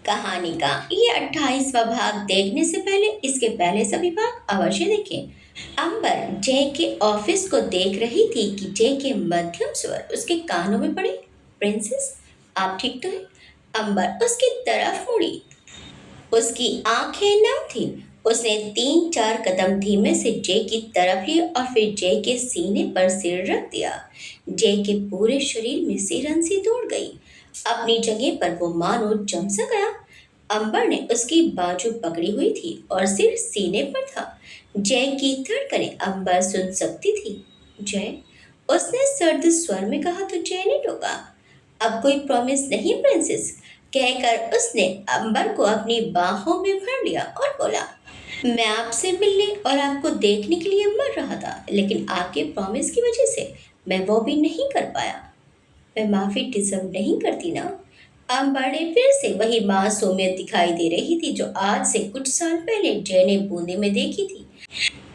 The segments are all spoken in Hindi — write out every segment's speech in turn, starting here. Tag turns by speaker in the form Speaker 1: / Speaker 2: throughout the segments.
Speaker 1: कहानी का ये 28वां भाग देखने से पहले इसके पहले सभी भाग अवश्य देखें। अंबर जय के ऑफिस को देख रही थी कि जय के मध्यम स्वर उसके कानों में पड़े। प्रिंसेस, आप ठीक तो हैं? अंबर उसकी तरफ मुड़ी। उसकी आंखें नम थीं। उसने 3-4 कदम धीमे से जय की तरफ लिए और फिर जय के सीने पर सिर रख दिया। जय के पूरे शरीर में सिरहन सी दौड़ गई। अपनी जगह पर वो मानो जम सा गया। अंबर ने उसकी बाजू पकड़ी हुई थी और सिर सीने पर था। जय की धड़कनें अंबर सुन सकती थी। जय, उसने सर्द स्वर में कहा तो जय ने टोका। अब कोई प्रॉमिस नहीं प्रिंसेस, कहकर उसने अंबर को अपनी बाहों में भर लिया और बोला, मैं आपसे मिलने और आपको देखने के लिए मर रहा था, लेकिन आपके प्रॉमिस की वजह से मैं वो भी नहीं कर पाया। मैं माफी डिजर्व नहीं करती ना। अंबर ने फिर से वही मासूमियत दिखाई दे रही थी जो आज से कुछ साल पहले जय ने बूंदे में देखी थी।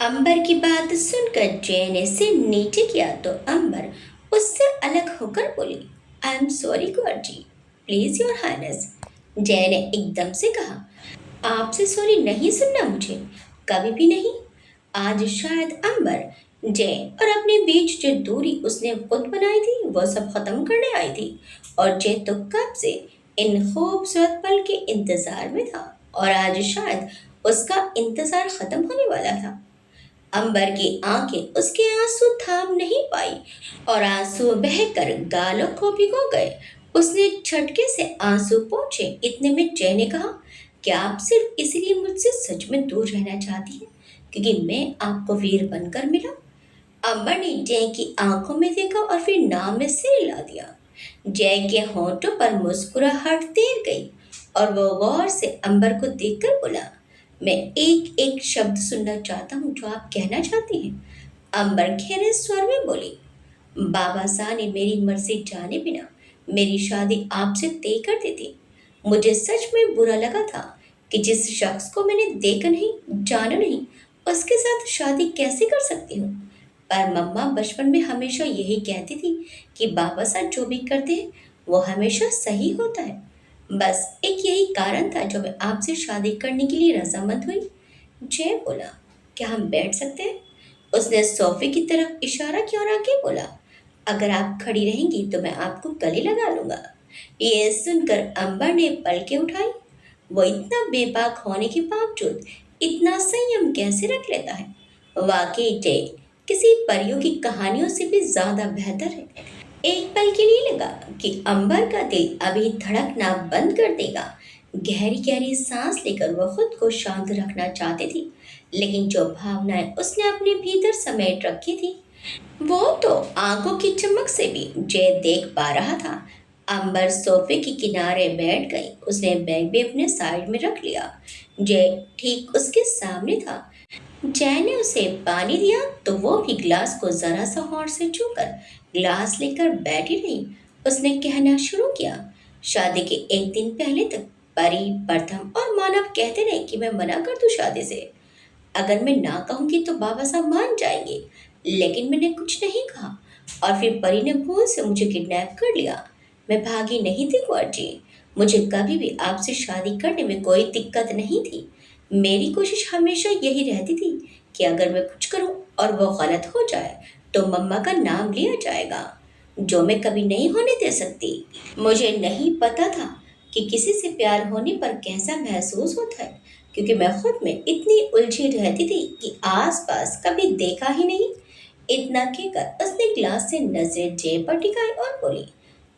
Speaker 1: अंबर की बात सुनकर जय ने सिर नीचे किया तो अंबर उससे अलग होकर बोली, I am sorry Kunwar ji, please your highness. Jai ने एकदम से कहा, आपसे सॉरी नहीं सुनना मुझे, कभी भी नहीं। आज शायद अंबर जय और अपने बीच जो दूरी उसने खुद बनाई थी वो सब खत्म करने आई थी। और जय तो कब से इन खूबसूरत पल के इंतजार में था और आज शायद उसका इंतजार खत्म होने वाला था। अंबर की आंखें उसके आंसू थाम नहीं पाई और आंसू बहकर गालों को भिगो गए। उसने झटके से आंसू पोंछे। इतने में जय ने कहा, क्या आप सिर्फ इसलिए मुझसे सच में दूर रहना चाहती हैं क्योंकि मैं आपको वीर बनकर मिला? अंबर ने जय की आंखों में देखा और फिर नाम में सिर हिला दिया। जय के होंठों पर मुस्कुराहट तैर गई और वो गौर से अंबर को देखकर बोला, मैं एक एक शब्द सुनना चाहता हूँ जो आप कहना चाहती हैं। अंबर गहरे स्वर में बोली, बाबा साहब ने मेरी मर्जी जाने बिना मेरी शादी आपसे तय कर दी थी। मुझे सच में बुरा लगा था कि जिस शख्स को मैंने देखा नहीं, जाना नहीं, उसके साथ शादी कैसे कर सकती हूँ। पर मम्मा बचपन में हमेशा यही कहती थी कि बाबा साहब जो भी करते हैं वो हमेशा सही होता है। बस एक यही कारण था जो मैं आपसे शादी करने के लिए रजामंद हुई। जय बोला, क्या हम बैठ सकते हैं? उसने सोफे की तरफ इशारा किया और आगे बोला, अगर आप खड़ी रहेंगी तो मैं आपको गले लगा लूंगा। ये सुनकर अंबर ने पलकें उठाई। वो इतना बेबाक होने के बावजूद इतना संयम कैसे रख लेता है? वाकई जय किसी परियों की कहानियों से भी ज्यादा बेहतर है। एक पल के लिए लगा कि अंबर का दिल अभी धड़कना बंद कर देगा। गहरी गहरी सांस लेकर वह खुद को शांत रखना चाहती थी, लेकिन जो भावनाएं उसने अपने भीतर समेट रखी थी वो तो आंखों की चमक से भी जय देख पा रहा था। अंबर सोफे के किनारे बैठ गई। उसने बैग भी अपने साइड में रख लिया। जय ठीक उसके सामने था। जय ने उसे पानी दिया तो वो भी ग्लास को जरा सा होड़ से छूकर ग्लास लेकर बैठी रही। उसने कहना शुरू किया, शादी के एक दिन पहले तक परी, प्रथम और मानव कहते रहे कि मैं मना कर दूं शादी से। अगर मैं ना कहूंगी तो बाबा साहब मान जाएंगे, लेकिन मैंने कुछ नहीं कहा और फिर परी ने भूल से मुझे किडनैप कर लिया। मैं भागी नहीं थी कुंवर जी। मुझे कभी भी आपसे शादी करने में कोई दिक्कत नहीं थी। मेरी कोशिश हमेशा यही रहती थी कि अगर मैं कुछ करूं और वो गलत हो जाए तो मम्मा का नाम लिया जाएगा, जो मैं कभी नहीं होने दे सकती। मुझे नहीं पता था कि किसी से प्यार होने पर कैसा महसूस होता है, क्योंकि मैं खुद में इतनी उलझी रहती थी कि आसपास कभी देखा ही नहीं। इतना कहकर उसने ग्लास से नजरें जेब पर टिकाई और बोली,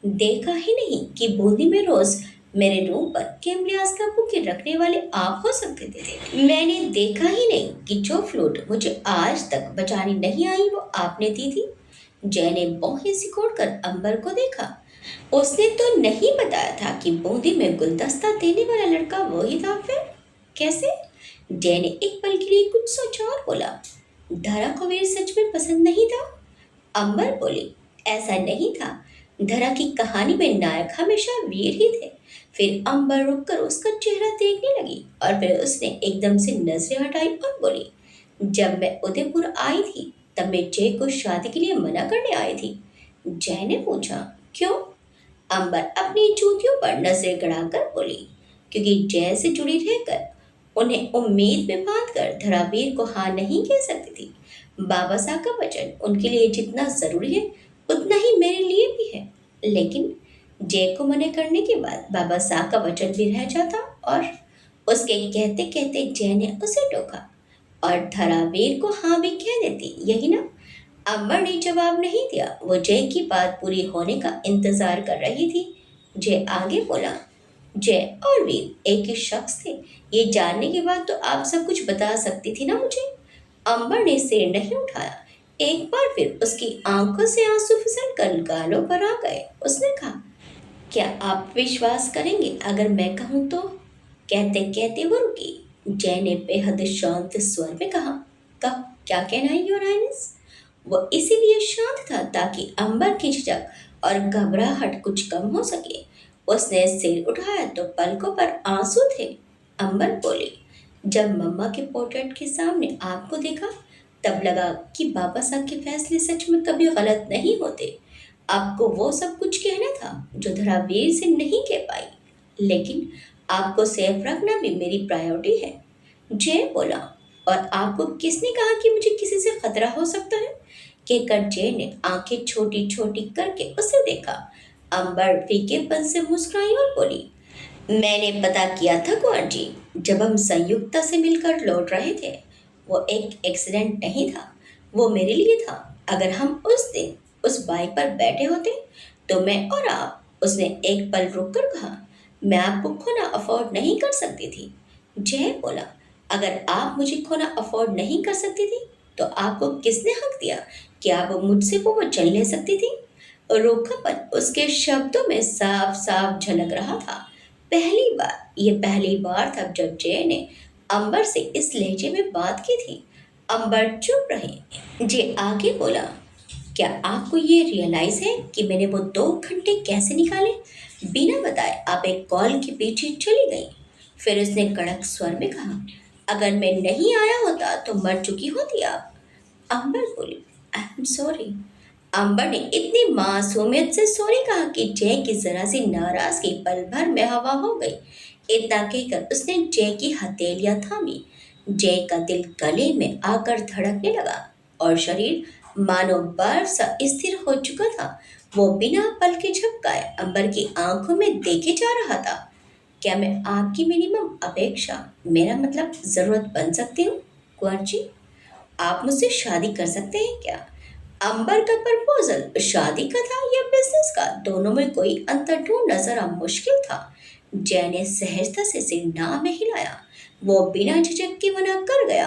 Speaker 1: देखा ही नहीं कि बूंदी में रोज मेरे रूम पर कैमलियास का बुके रखने वाले आप हो सकते थे। मैंने देखा ही नहीं कि जो फ्लूट मुझे आज तक बचानी नहीं आई वो आपने दी थी। जय ने बाहें सिकोड़कर अंबर को देखा। उसने तो नहीं बताया था कि बूंदी में गुलदस्ता देने वाला लड़का वही था। फिर कैसे? जय ने एक पल के लिए कुछ सोचा और बोला, धरा को वीर सच में पसंद नहीं था। अंबर बोली, ऐसा नहीं था। धरा की कहानी में नायक हमेशा वीर ही थे। फिर अंबर रुककर उसका चेहरा देखने लगी और फिर उसने एकदम से नजरें हटाई और बोली, जब मैं उदयपुर आई थी तब मैं जय को शादी के लिए मना करने आई थी। जय ने पूछा, क्यों? अंबर अपनी जूतियों पर नजरें गड़ाकर बोली, क्योंकि जय से जुड़ी रहकर उन्हें उम्मीद में बांधकर धरावीर को हाँ नहीं कह सकती थी। बाबा साहब का वचन उनके लिए जितना जरूरी है उतना ही मेरे लिए भी है। लेकिन जय को मना करने के बाद बाबा साहब का वचन भी रह जाता और उसके कहते कहते जय ने उसे टोका और धरावीर को हाँ भी कह देती, यही ना। अम्बर ने जवाब नहीं दिया, वो जय की बात पूरी होने का इंतजार कर रही थी। जय आगे बोला, जय और वीर एक ही शख्स थे, ये जानने के बाद तो आप सब कुछ बता सकती थी ना मुझे। अंबर ने सिर नहीं उठाया। एक बार फिर उसकी आंखों से आंसू फिसल कर गालों पर आ गए। उसने कहा, क्या आप विश्वास करेंगे अगर मैं कहूँ तो? कहते कहते वो रुकी। जय ने बेहद शांत स्वर में कहा, कब क्या कहना है योर हाइनेस? वो इसीलिए शांत था ताकि अंबर की झिझक और घबराहट कुछ कम हो सके। उसने सिर उठाया तो पलकों पर आंसू थे। अंबर बोली, जब मम्मा के पोर्ट्रेट के सामने आपको देखा तब लगा कि बाबा साहब के फैसले सच में कभी गलत नहीं होते। आपको वो सब कुछ कहना था जो धरावीर से नहीं कह पाई, लेकिन आपको सेफ रखना भी मेरी प्रायोरिटी है। जय बोला, और आपको किसने कहा कि मुझे किसी से खतरा हो सकता है? कहकर जय ने आंखें छोटी छोटी करके उसे देखा। अंबर फीकेपन से मुस्कुराई और बोली, मैंने पता किया था कुंवर जी, जब हम संयुक्ता से मिलकर लौट रहे थे। वो एक एक्सीडेंट नहीं था, वो मेरे लिए था। अगर हम उस दिन उस बाइक पर बैठे होते तो मैं और आप, उसने एक पल रुक कर कहा, मैं आपको खोना अफोर्ड नहीं कर सकती थी। जय बोला, अगर आप मुझे खोना अफोर्ड नहीं कर सकती थी तो आपको किसने हक दिया कि आप मुझसे वो वचन ले सकती थी? रूखापन उसके शब्दों में साफ साफ झलक रहा था। पहली बार था जब जय ने अंबर से इस लहजे में बात की थी। अंबर चुप रही। जय आगे बोला, क्या आपको ये रियलाइज है कि मैंने वो 2 घंटे कैसे निकाले? बिना बताए आप एक कॉल के पीछे चली गई। फिर उसने कड़क स्वर में कहा, अगर मैं नहीं आया होता तो मर चुकी होती आप। अंबर बोली, आई एम सॉरी। अंबर ने इतनी मासूमियत से सॉरी कहा कि जय की जरा सी नाराजगी पल भर में हवा हो गई। इतना कहकर उसने जय की हथेलियां थामी। जय का दिल गले में आकर धड़कने लगा और शरीर मानो बर्फ सा स्थिर हो चुका था। वो बिना पल के झपकाए अंबर की आंखों में देखे जा रहा था। क्या मैं आपकी मिनिमम अपेक्षा, मेरा मतलब जरूरत बन सकती हूँ कुंवर जी? आप मुझसे शादी कर सकते हैं क्या? अंबर का प्रपोजल शादी का था या बिजनेस का, दोनों में कोई अंतर ढूंढना जरा मुश्किल था। जय ने सहजता से सिर ना में हिलाया। वो बिना झिझक के मना कर गया।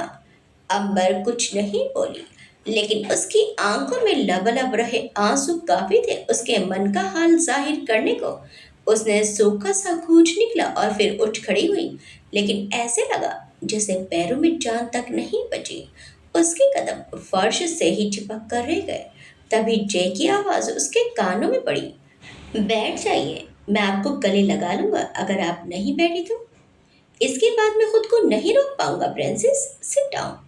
Speaker 1: अंबर कुछ नहीं बोली, लेकिन उसकी आंखों में लबलब रहे आंसू काफी थे उसके मन का हाल जाहिर करने को। उसने सूखा सा कूच निकला और फिर उठ खड़ी हुई, लेकिन ऐसे लगा जैसे पैरों में जान तक नहीं बची। उसके कदम फर्श से ही चिपक कर रह गए। तभी जय की आवाज उसके कानों में पड़ी, बैठ जाइए, मैं आपको गले लगा लूंगा अगर आप नहीं बैठी तो। इसके बाद मैं खुद को नहीं रोक पाऊंगा प्रिंसेस, सिट डाउन।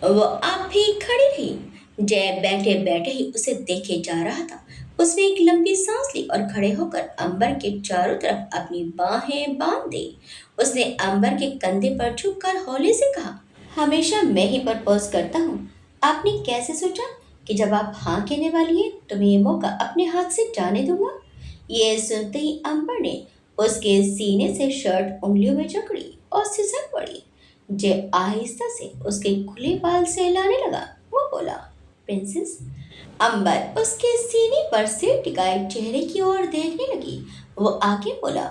Speaker 1: वो आप भी खड़ी रही। जय बैठे बैठे ही उसे देखे जा रहा था। उसने एक लंबी सांस ली और खड़े होकर अंबर के चारों तरफ अपनी बाहें बांध दी। उसने अंबर के कंधे पर झुककर हौले से कहा, हमेशा मैं ही प्रपोज करता हूँ। आपने कैसे सोचा कि जब आप हाँ कहने वाली हैं तो मैं ये मौका अपने हाथ से जाने दूंगा? ये सुनते ही अंबर ने उसके सीने से शर्ट उंगलियों में जकड़ी और सिसक पड़ी। जय आहिस्ता से उसके खुले बाल सहलाने लगा। वो बोला, प्रिंसेस। अंबर उसके सीने पर सिर टिकाए चेहरे की ओर देखने लगी। वो आगे बोला,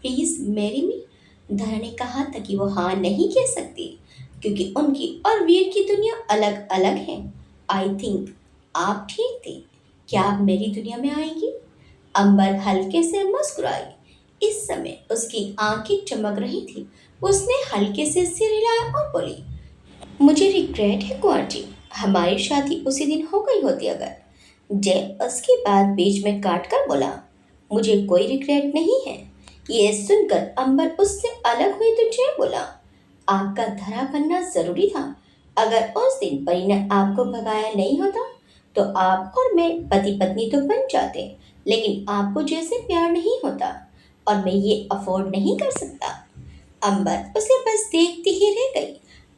Speaker 1: प्लीज मैरी मी। धरा ने कहा था कि वो हाँ नहीं कह सकती क्योंकि उनकी और वीर की दुनिया अलग अलग है। आई थिंक आप ठीक थी। क्या आप मेरी दुनिया में आएंगी? अंबर हल्के से मुस्कुराई। इस समय उसकी आंखें चमक रही थी। उसने हल्के से सिर हिलाया और बोली, मुझे रिग्रेट है कुंवर जी, हमारी शादी उसी दिन हो गई होती अगर। जय उसकी बात बीच में काट कर बोला, मुझे कोई रिग्रेट नहीं है। ये सुनकर अंबर उससे अलग हुई तो जय बोला, आपका धरा बनना जरूरी था। अगर उस दिन परी ने आपको भगाया नहीं होता तो आप और मैं पति पत्नी तो बन जाते, लेकिन आपको जैसे प्यार नहीं होता और मैं ये अफोर्ड नहीं कर सकता। अंबर उसे बस देखती ही रह गई।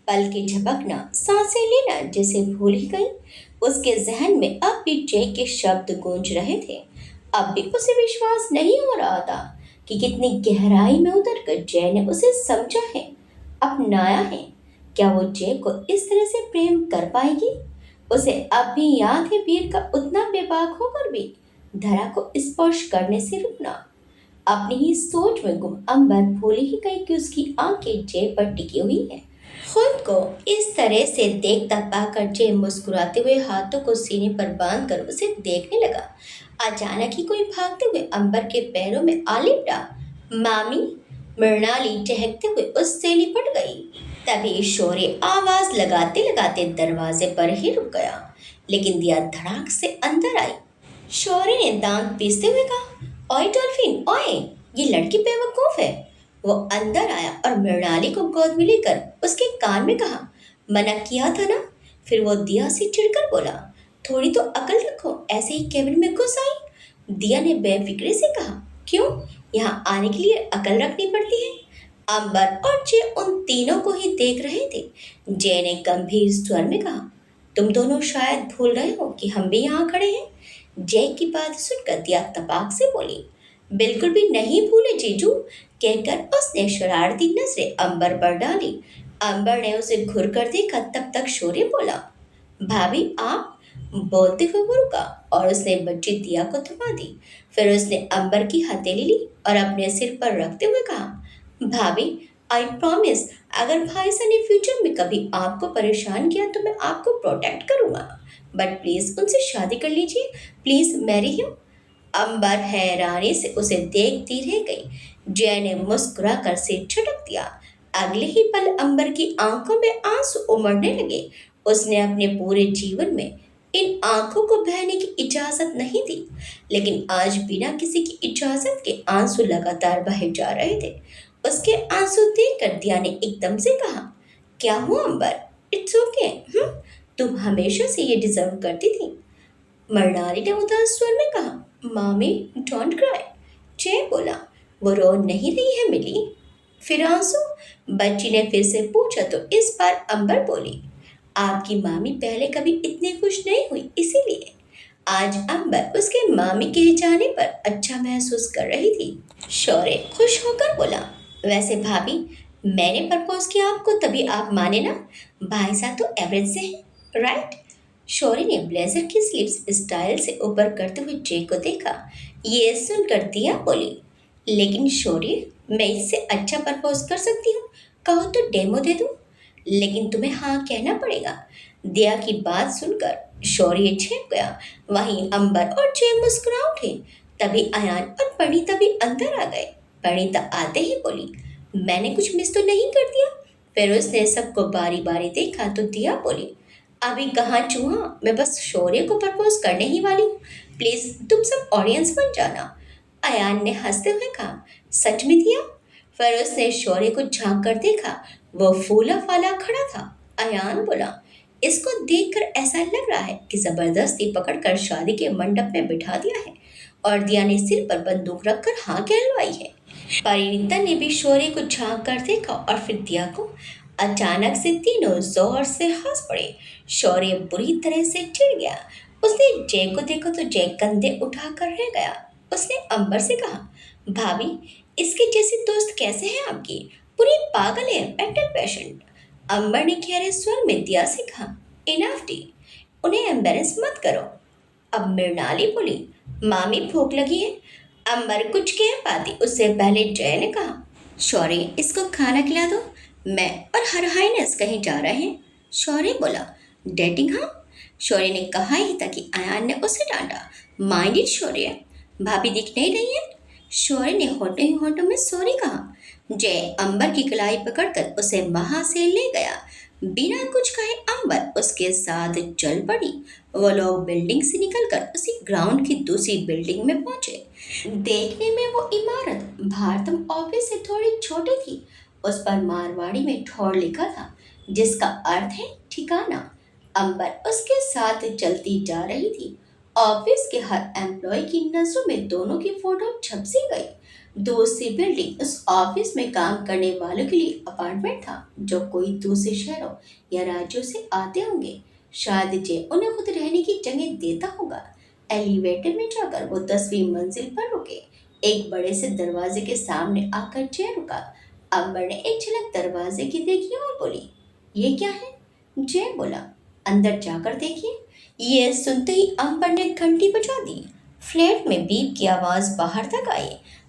Speaker 1: पल के झपकना, सांसें लेना जैसे भूल ही गई। उसके जहन में अब भी जय के शब्द गूंज रहे थे। अब भी उसे विश्वास नहीं हो रहा था कि कितनी गहराई में उतर कर जय ने उसे समझा है, अपनाया है। क्या वो जय को इस तरह से प्रेम कर पाएगी? उसे अब भी याद है वीर का उतना बेबाक होकर भी धरा को स्पर्श करने से रुकना। अपनी ही सोच में गुम अंबर भूल ही गई कि उसकी आंखें जय पर टिकी हुई हैं। खुद को इस तरह से देखता पाकर जय मुस्कुराते हुए हाथों को सीने पर बांधकर उसे देखने लगा। अचानक ही कोई भागते हुए अंबर के पैरों में आ लिपटा। मामी! मृणाली चहकते हुए उससे लिपट गई। तभी शौर्य आवाज लगाते लगाते दरवाजे पर ही रुक गया, लेकिन दिया धड़ाक से अंदर आई। शौर्य ने दांत पीसते हुए कहा, ओए डॉल्फिन ओए, ये लड़की बेवकूफ है। वो अंदर आया और मृणाली को गोद में लेकर उसके कान में कहा, मना किया था ना। फिर वो दिया से चिढ़कर बोला, थोड़ी तो अकल रखो, ऐसे ही केबिन में घुस आई। दिया ने बेफिक्रे से कहा, क्यों, यहाँ आने के लिए अकल रखनी पड़ती है। अंबर और जय उन तीनों को ही देख रहे थे। जय ने गंभीर स्वर में कहा, तुम दोनों शायद भूल रहे हो कि हम भी यहाँ खड़े हैं। जय की बात सुनकर दिया तपाक से बोली, बिल्कुल भी नहीं भूले जीजू, कहकर उसने शरारती नजरें अंबर पर डाली। अंबर ने उसे घूर कर देखा, तब तक शौर्य बोला, भाभी आप। बोलते हुए वो रुका और उसने बच्ची दिया को थमा दी। फिर उसने अंबर की हथेली ली और अपने सिर पर रखते हुए कहा, भाभी आई प्रॉमिस, अगर भाई साहब ने फ्यूचर में कभी आपको परेशान किया तो मैं आपको प्रोटेक्ट करूंगा, बट प्लीज उनसे शादी कर लीजिए, प्लीज मैरी हिम। अंबर हैरानी से उसे देखती रह गई। जय ने मुस्कुरा कर सिर झटक दिया। अगले ही पल अंबर की आंखों में आंसू उमड़ने लगे। उसने अपने पूरे जीवन में इन आंखों को बहने की इजाजत नहीं दी, लेकिन आज बिना किसी की इजाजत के आंसू लगातार बहे जा रहे थे। उसके आंसू देखकर दिया ने एकदम से कहा, क्या हुआ अंबर, इट्स ओके। तुम हमेशा से ये डिजर्व करती थी। मृणाली ने उदास स्वर में कहा, मामी डोंट क्राई। जय बोला, वो रो नहीं रही है मिली। फिर आंसू? बच्ची ने फिर से पूछा तो इस बार अंबर बोली, आपकी मामी पहले कभी इतनी खुश नहीं हुई, इसीलिए आज अंबर उसके मामी के जाने पर अच्छा महसूस कर रही थी। शौर्य खुश होकर बोला, वैसे भाभी मैंने प्रपोज किया आपको तभी आप माने ना, भाई साहब तो एवरेज से हैं, राइट। शौर्य ने ब्लेजर की स्लीव्स स्टाइल से ऊपर करते हुए जय को देखा। ये सुनकर दिया बोली, लेकिन शौर्य मैं इससे अच्छा प्रपोज कर सकती हूँ, कहो तो डेमो दे दूँ, लेकिन तुम्हें हाँ कहना पड़ेगा। दिया की बात सुनकर शौर्य छिप गया। वहीं अंबर और जय मुस्कुरा उठे। तभी अयान और परिणीता भी अंदर आ गए। परिणीता आते ही बोली, मैंने कुछ मिस तो नहीं कर दिया। फिर उसने सबको बारी बारी देखा तो दिया बोली, अभी कहाँ चूहा, मैं बस शौर्य को प्रपोज करने ही वाली हूँ, प्लीज तुम सब ऑडियंस बन जाना। अयान ने हंसते हुए कहा, सच में दिया? फिर उसने शौर्य को झांक कर देखा, वो फूला फाला खड़ा था। अयान बोला, इसको देखकर ऐसा लग रहा है कि जबरदस्ती पकड़कर शादी के मंडप में बिठा दिया है और दिया ने सिर पर बंदूक रखकर हाँ कहलवाई है। परिणीता ने भी शौर्य को झांक कर देखा और फिर दिया को। अचानक से तीनों जोर से हंस पड़े। शौर्य बुरी तरह से चिढ़ गया। उसने जय को देखा तो जय कंधे उठाकर रह गया। उसने अंबर से कहा, भाभी इसके जैसे दोस्त कैसे हैं आपकी, पूरी पागल है, मेंटल पेशेंट। अंबर ने गहरे स्वर में दिया से कहा, इनफ डी, उन्हें एम्बेरस मत करो। अब मृणाली बोली, मामी भूख लगी है। अंबर कुछ कह पाती उससे पहले जय ने कहा, शौर्य इसको खाना खिला दो, मैं और हर हाइनेस कहीं जा रहे हैं। शौर्य बोला, डेटिंग? हाँ। शौर्य ने कहा ही था कि अयान ने उसे डांटा। माइंड इट शौर्य, भाभी दिख नहीं रही है। शौर्य ने होठों ही होठों में सॉरी कहा। जय अंबर की कलाई पकड़कर उसे वहां से ले गया। बिना कुछ कहे अंबर उसके साथ चल पड़ी। वो लोग बिल्डिंग से निकलकर उसी ग्राउंड की दूसरी बिल्डिंग में पहुंचे। देखने में वो इमारत भारतम ऑफिस से थोड़ी छोटी थी। उस पर मारवाड़ी में ठोर लिखा था, जिसका अर्थ है ठिकाना। अंबर उसके साथ चलती जा रही थी। ऑफिस के हर एम्प्लॉय की नजरों में दोनों की फोटो छप सी गई। दूसरी बिल्डिंग उस ऑफिस में काम करने वालों के लिए अपार्टमेंट था, जो कोई दूसरे शहरों या राज्यों से आते होंगे। शायद जय उन्हें खुद रहने की जगह देता होगा। एलिवेटर में जाकर वो 10वीं मंजिल पर रुके। एक बड़े से दरवाजे के सामने आकर जय रुका। अंबर ने एक झलक दरवाजे की देखी और बोली, ये क्या है? जय बोला, अंदर जाकर देखिए। ये सुनते ही अंबर ने घंटी बजा दी। फ्लैट में बीप की आवाज बाहर तक आई।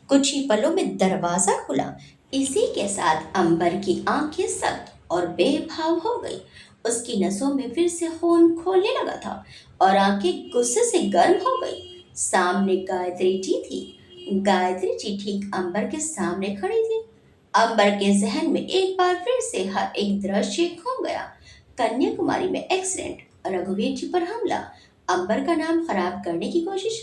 Speaker 1: कुछ ही पलों में दरवाजा खुला। इसी के साथ अंबर की आंखें सख्त और बेभाव हो गई। उसकी नसों में फिर से खून खोलने लगा था और आंखें गुस्से से गर्म हो गई। सामने गायत्री जी थी। गायत्री जी ठीक अंबर के सामने खड़ी थी। अंबर के जहन में एक बार फिर से हर एक दृश्य घूम गया। कन्याकुमारी में एक्सीडेंट, रघुवीर जी पर हमला, अंबर का नाम खराब करने की कोशिश,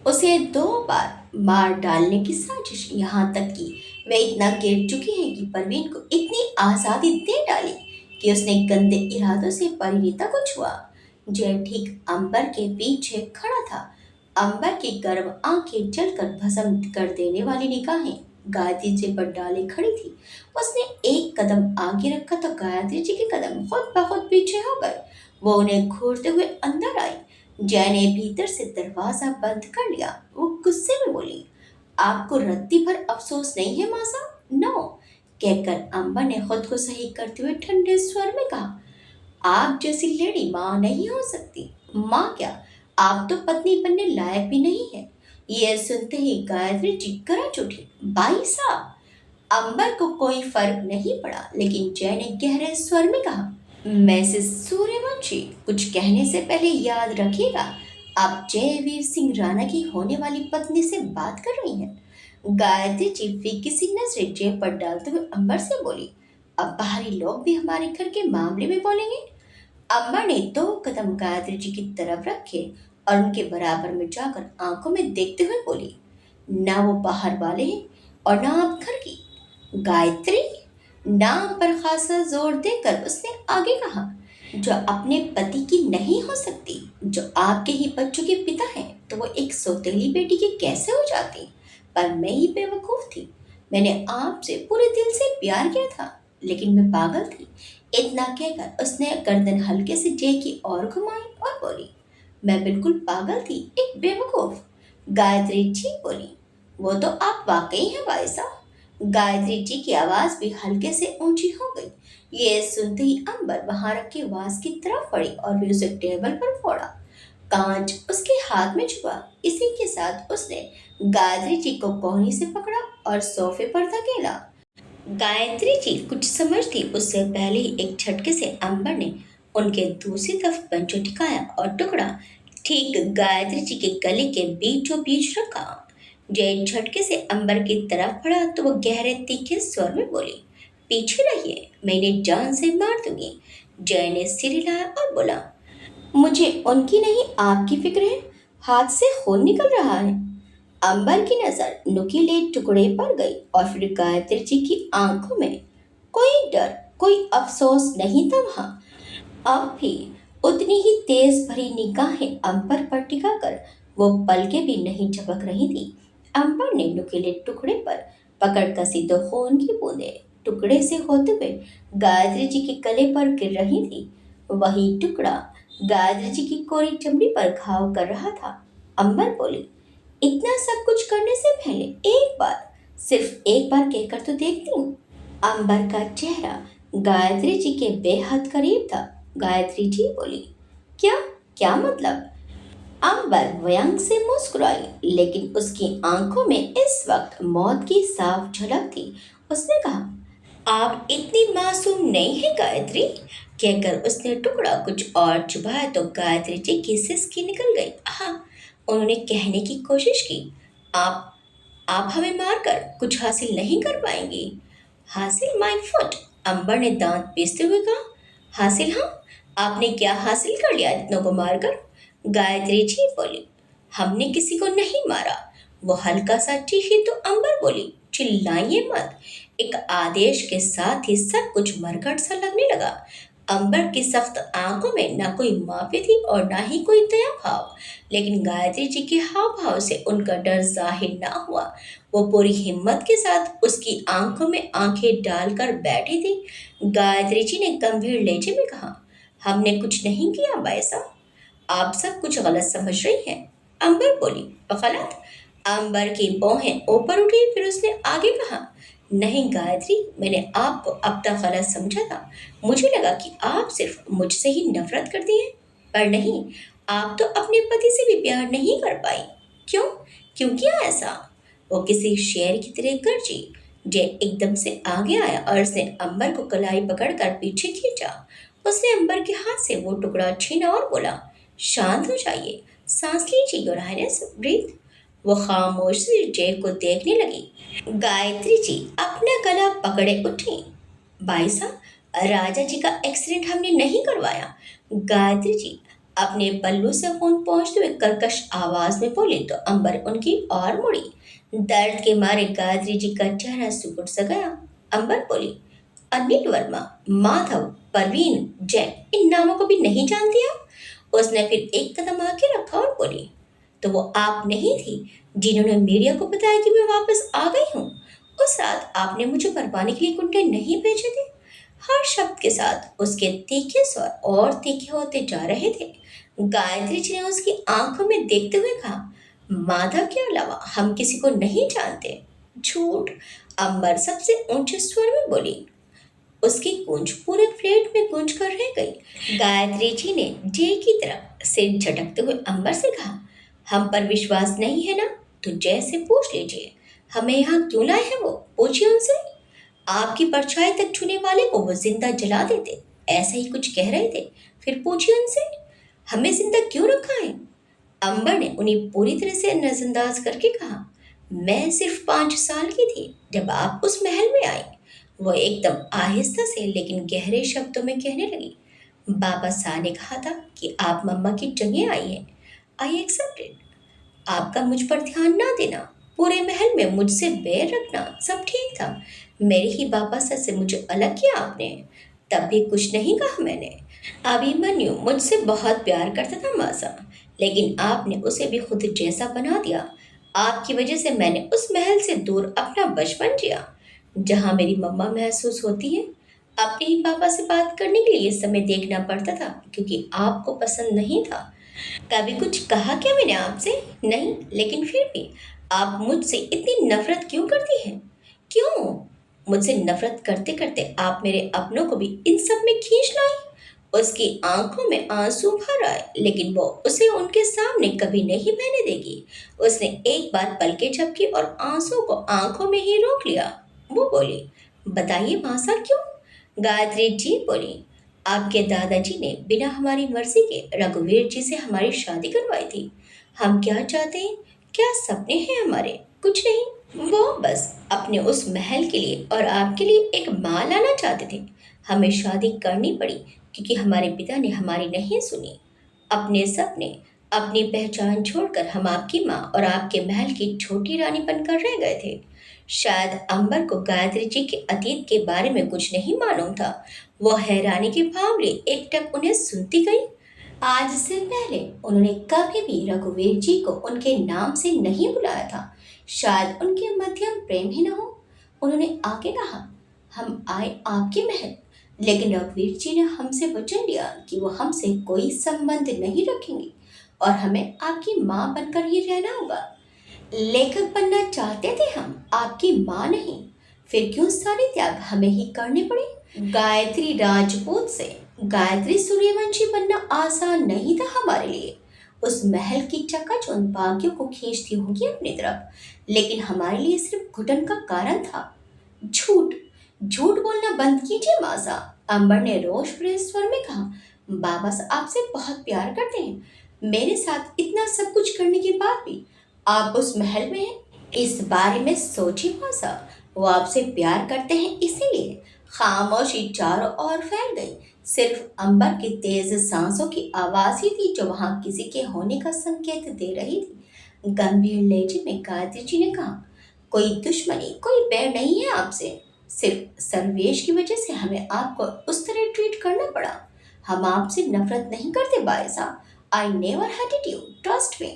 Speaker 1: उसे 2 बार मार डालने की साजिश, यहाँ तक कि वे इतना गिर चुकी है कि परवीन को इतनी आज़ादी दे डाली कि उसने गंदे इरादों से परिणीता को छुआ। जय ठीक अंबर के पीछे खड़ा था। अंबर की गर्म आंखें जलकर भस्म कर देने वाली निगाहें गायत्री जी पर डाले खड़ी थी। उसने एक कदम आगे रखा तो गायत्री जी के कदम खुद ब खुद पीछे हो गए। वो उन्हें घूरते हुए अंदर आई। जय ने भीतर से दरवाजा बंद कर लिया। वो गुस्से में बोली, आपको रत्ती भर अफसोस नहीं है मासा? नो, कहकर अंबर ने खुद को सही करते हुए ठंडे स्वर में कहा, आप जैसी लेडी माँ नहीं हो सकती। माँ क्या, आप तो पत्नी बनने लायक भी नहीं है। यह सुनते ही गायत्री जी गरज उठी, भाई साहब। अंबर को कोई फर्क नहीं पड़ा, लेकिन जय ने गहरे स्वर में कहा, मिसेस सूर्यवंशी, कुछ कहने से पहले याद रखिएगा, आप जयवीर सिंह राणा की होने वाली पत्नी से बात कर रही हैं। गायत्री जी फीकी सी नजरें जय पर डालते हुए अंबर से बोली, अब बाहरी लोग भी हमारे घर के मामले में बोलेंगे। अम्मा ने 2 कदम गायत्री जी की तरफ रखे और उनके बराबर में जाकर आंखों में देखते हुए बोली, ना वो बाहर वाले हैं और ना आप घर की। गायत्री, नाम पर खासा जोर देकर उसने आगे कहा, जो अपने पति की नहीं हो सकती, जो आपके ही बच्चों के पिता हैं, तो वो एक सौतेली बेटी की कैसे हो जाती? पर मैं ही बेवकूफ थी। मैंने आपसे पूरे दिल से प्यार किया था, लेकिन मैं पागल थी। इतना कहकर उसने गर्दन हल्के से जय की ओर घुमाई और बोली, मैं बिल्कुल पागल थी, एक बेवकूफ। गायत्री जी बोली, वो तो आप वाकई हैं भाई साहब। गायत्री जी की आवाज भी हल्के से ऊंची हो गई। ये सुनते ही अंबर वहां रखे वास की तरफ पड़ी और फिर उसे टेबल पर फोड़ा। कांच उसके हाथ में छुआ। इसी के साथ उसने गायत्री जी को कोहनी से पकड़ा और सोफे पर धकेला। गायत्री जी कुछ समझती उससे पहले ही एक झटके से अंबर ने उनके दूसरी तरफ पंजो टिकाया और टुकड़ा ठीक गायत्री जी के गले के बीचों बीच रखा। जय झटके से अंबर की तरफ बढ़ा तो वो गहरे तीखे स्वर में बोली, पीछे रहिए, मैं इन्हें जान से मार दूंगी। जय ने सिर हिलाया और बोला, मुझे उनकी नहीं आपकी फिक्र है। हाथ से खून निकल रहा है। अंबर की नजर नुकीले टुकड़े पर गई और फिर गायत्री जी की आंखों में कोई डर, कोई अफसोस नहीं था वहां। अब भी उतनी ही तेज भरी निगाहें अंबर पर टिकाकर वो पलके भी नहीं झपक रही थी। अंबर ने नुकीले टुकड़े पर पकड़ कसी तो खून की बूंदें टुकड़े से होते हुए गायत्री जी के गले पर गिर रही थी। वही टुकड़ा गायत्री जी की कोरी चमड़ी पर घाव कर रहा था। अंबर बोली, इतना सब कुछ करने से पहले एक बार, सिर्फ एक बार कहकर तो देखती हूँ। अंबर का चेहरा गायत्री जी के बेहद करीब था। गायत्री जी बोली, क्या, क्या मतलब? अंबर व्यंग से मुस्कुराई, लेकिन उसकी आंखों में इस वक्त मौत की साफ झलक थी। उसने कहा, आप इतनी मासूम नहीं है गायत्री। कहकर उसने टुकड़ा कुछ और चुभाया तो गायत्री जी की सिसकी निकल गई। हाँ, उन्होंने कहने की कोशिश की, आप आप हमें मारकर कुछ हासिल नहीं कर पाएंगी। हासिल माय फुट, अंबर ने दांत पीसते हुए कहा। हासिल, हाँ, आपने क्या हासिल कर लिया इतनों को मारकर? गायत्री जी बोली, हमने किसी को नहीं मारा। वो हल्का सा चीखी तो अंबर बोली, चिल्लाइए मत। एक आदेश के साथ ही सब कुछ मरघट सा लगने लगा। अंबर की सख्त आंखों में ना कोई माफी थी और ना ही कोई दया भाव, लेकिन गायत्री जी के हाव भाव से उनका डर जाहिर ना हुआ। वो पूरी हिम्मत के साथ उसकी आंखों में आंखें डालकर बैठी थी। गायत्री जी ने गंभीर लहजे में कहा, हमने कुछ नहीं किया भाई साहब, आप सब कुछ गलत समझ रही हैं। अंबर बोली, गलत? अंबर की भौहें ऊपर उठी, फिर उसने आगे कहा, नहीं गायत्री, मैंने आपको अब तक गलत समझा था। मुझे लगा कि आप सिर्फ मुझसे ही नफरत करती हैं, पर नहीं, आप तो अपने पति से भी प्यार नहीं कर पाई। क्यों? क्यों किया ऐसा? वो किसी शेर की तरह गरजी। जे एकदम से आगे आया और उसने अंबर को कलाई पकड़कर पीछे खींचा। उसने अंबर के हाथ से वो टुकड़ा छीना और बोला, शांत हो जाइए, सांस लीजिए योर हाइनेस, ब्रीथ। वो खामोश से जय को देखने लगी। गायत्री जी अपना गला पकड़े उठी। भाई साहब, राजा जी का एक्सीडेंट हमने नहीं करवाया। गायत्री जी अपने पल्लू से खून पहुंचते हुए कर्कश आवाज में बोली तो अंबर उनकी ओर मुड़ी। दर्द के मारे गायत्री जी का चेहरा सिकुड़ सा गया। अंबर बोली, अनिल वर्मा, माधव, परवीन, जैक, इन नामों को भी नहीं जानती आप? उसने फिर एक कदम आगे रखा और बोली, तो वो आप नहीं थी जिन्होंने मीडिया को बताया कि मैं वापस आ गई हूँ? उस रात आपने मुझे मरवाने के लिए गुंडे नहीं भेजे थे? हर शब्द के साथ उसके तीखे स्वर और तीखे होते जा रहे थे। गायत्री जी ने उसकी आंखों में देखते हुए कहा, माधव के अलावा हम किसी को नहीं जानते। झूठ। अंबर सबसे ऊंचे स्वर में बोली। उसकी गूंज पूरे फ्लैट में गूंज कर रह गई। गायत्री जी ने जय की तरफ सिर झटकते हुए अंबर से कहा, हम पर विश्वास नहीं है ना, तो जय से पूछ लीजिए हमें यहाँ क्यों लाए हैं। वो पूछिए उनसे। आपकी परछाई तक छूने वाले को वो जिंदा जला देते, ऐसा ही कुछ कह रहे थे। फिर पूछिए उनसे हमें जिंदा क्यों रखा है। अंबर ने उन्हें पूरी तरह से नजरअंदाज करके कहा, मैं सिर्फ 5 साल की थी जब आप उस महल में आई। वो एकदम आहिस्ता से लेकिन गहरे शब्दों में कहने लगी, बाबा साहब ने कहा था कि आप मम्मा की जगह आई हैं। I accepted. आपका मुझ पर ध्यान ना देना, पूरे महल में मुझसे बैर रखना, सब ठीक था। मेरे ही बाबा से मुझे अलग किया आपने, तब भी कुछ नहीं कहा मैंने। अभिमन्यु मुझसे बहुत प्यार करता था मासा, लेकिन आपने उसे भी खुद जैसा बना दिया। आपकी वजह से मैंने उस महल से दूर अपना बचपन जिया, जहाँ मेरी मम्मा महसूस होती है। अपने ही पापा से बात करने के लिए समय देखना पड़ता था क्योंकि आपको पसंद नहीं था। कभी कुछ कहा क्या मैंने आपसे? नहीं, लेकिन फिर भी आप मुझसे इतनी नफरत क्यों करती हैं? क्यों? मुझसे नफरत करते करते आप मेरे अपनों को भी इन सब में खींच लाई। उसकी आंखों में आंसू भर आए, लेकिन वो उसे उनके सामने कभी नहीं बहने देगी। उसने एक बार पलकें झपकी और आंसू को आंखों में ही रोक लिया। वो बोली, बताइए मासा क्यों? गायत्री जी बोली, आपके दादाजी ने बिना हमारी मर्जी के रघुवीर जी से हमारी शादी करवाई थी। हम क्या चाहते हैं, क्या सपने हैं हमारे? कुछ नहीं, वो बस अपने उस महल के लिए और आपके लिए एक माँ लाना चाहते थे। हमें शादी करनी पड़ी क्योंकि हमारे पिता ने हमारी नहीं सुनी। अपने सपने, अपनी पहचान छोड़कर हम आपकी माँ और आपके महल की छोटी रानी बनकर रह गए थे। शायद अंबर को गायत्री जी के अतीत के बारे में कुछ नहीं मालूम था। वो हैरानी के भाव लिए एकटक उन्हें सुनती गई। आज से पहले उन्होंने कभी भी रघुवीर जी को उनके नाम से नहीं बुलाया था। शायद उनके मध्यम प्रेम ही न हो। उन्होंने आगे कहा, हम आए आपके महल, लेकिन रघुवीर जी ने हमसे वचन लिया कि वो हमसे कोई संबंध नहीं रखेंगे और हमें आपकी माँ बनकर ही रहना होगा। लेखक बनना चाहते थे हम, आपकी माँ नहीं। फिर क्यों सारे त्याग हमें ही करने पड़े? गायत्री राजपूत से गायत्री सूर्यवंशी बनना आसान नहीं था हमारे लिए। उस महल की चकाचौंध बाकियों को खींचती होगी अपनी तरफ, लेकिन हमारे लिए सिर्फ घुटन का कारण था। झूठ। झूठ बोलना बंद कीजिए मासा, अंबर ने रोष भरे स्वर में कहा। बाबा आपसे बहुत प्यार करते हैं। मेरे साथ इतना सब कुछ करने के बाद भी आप उस महल में हैं। इस बारे में सोचिए मासा, वो आपसे प्यार करते हैं इसीलिए। खामोशी चारों ओर फैल गई। सिर्फ अंबर की तेज सांसों की आवाज ही थी जो वहां किसी के होने का संकेत दे रही थी। गंभीर लहजे में गायत्री जी ने कहा, कोई दुश्मनी, कोई बैर नहीं है आपसे। सिर्फ सर्वेश की वजह से हमें आपको उस तरह ट्रीट करना पड़ा। हम आपसे नफरत नहीं करते बायसा। I never hated you, trust me.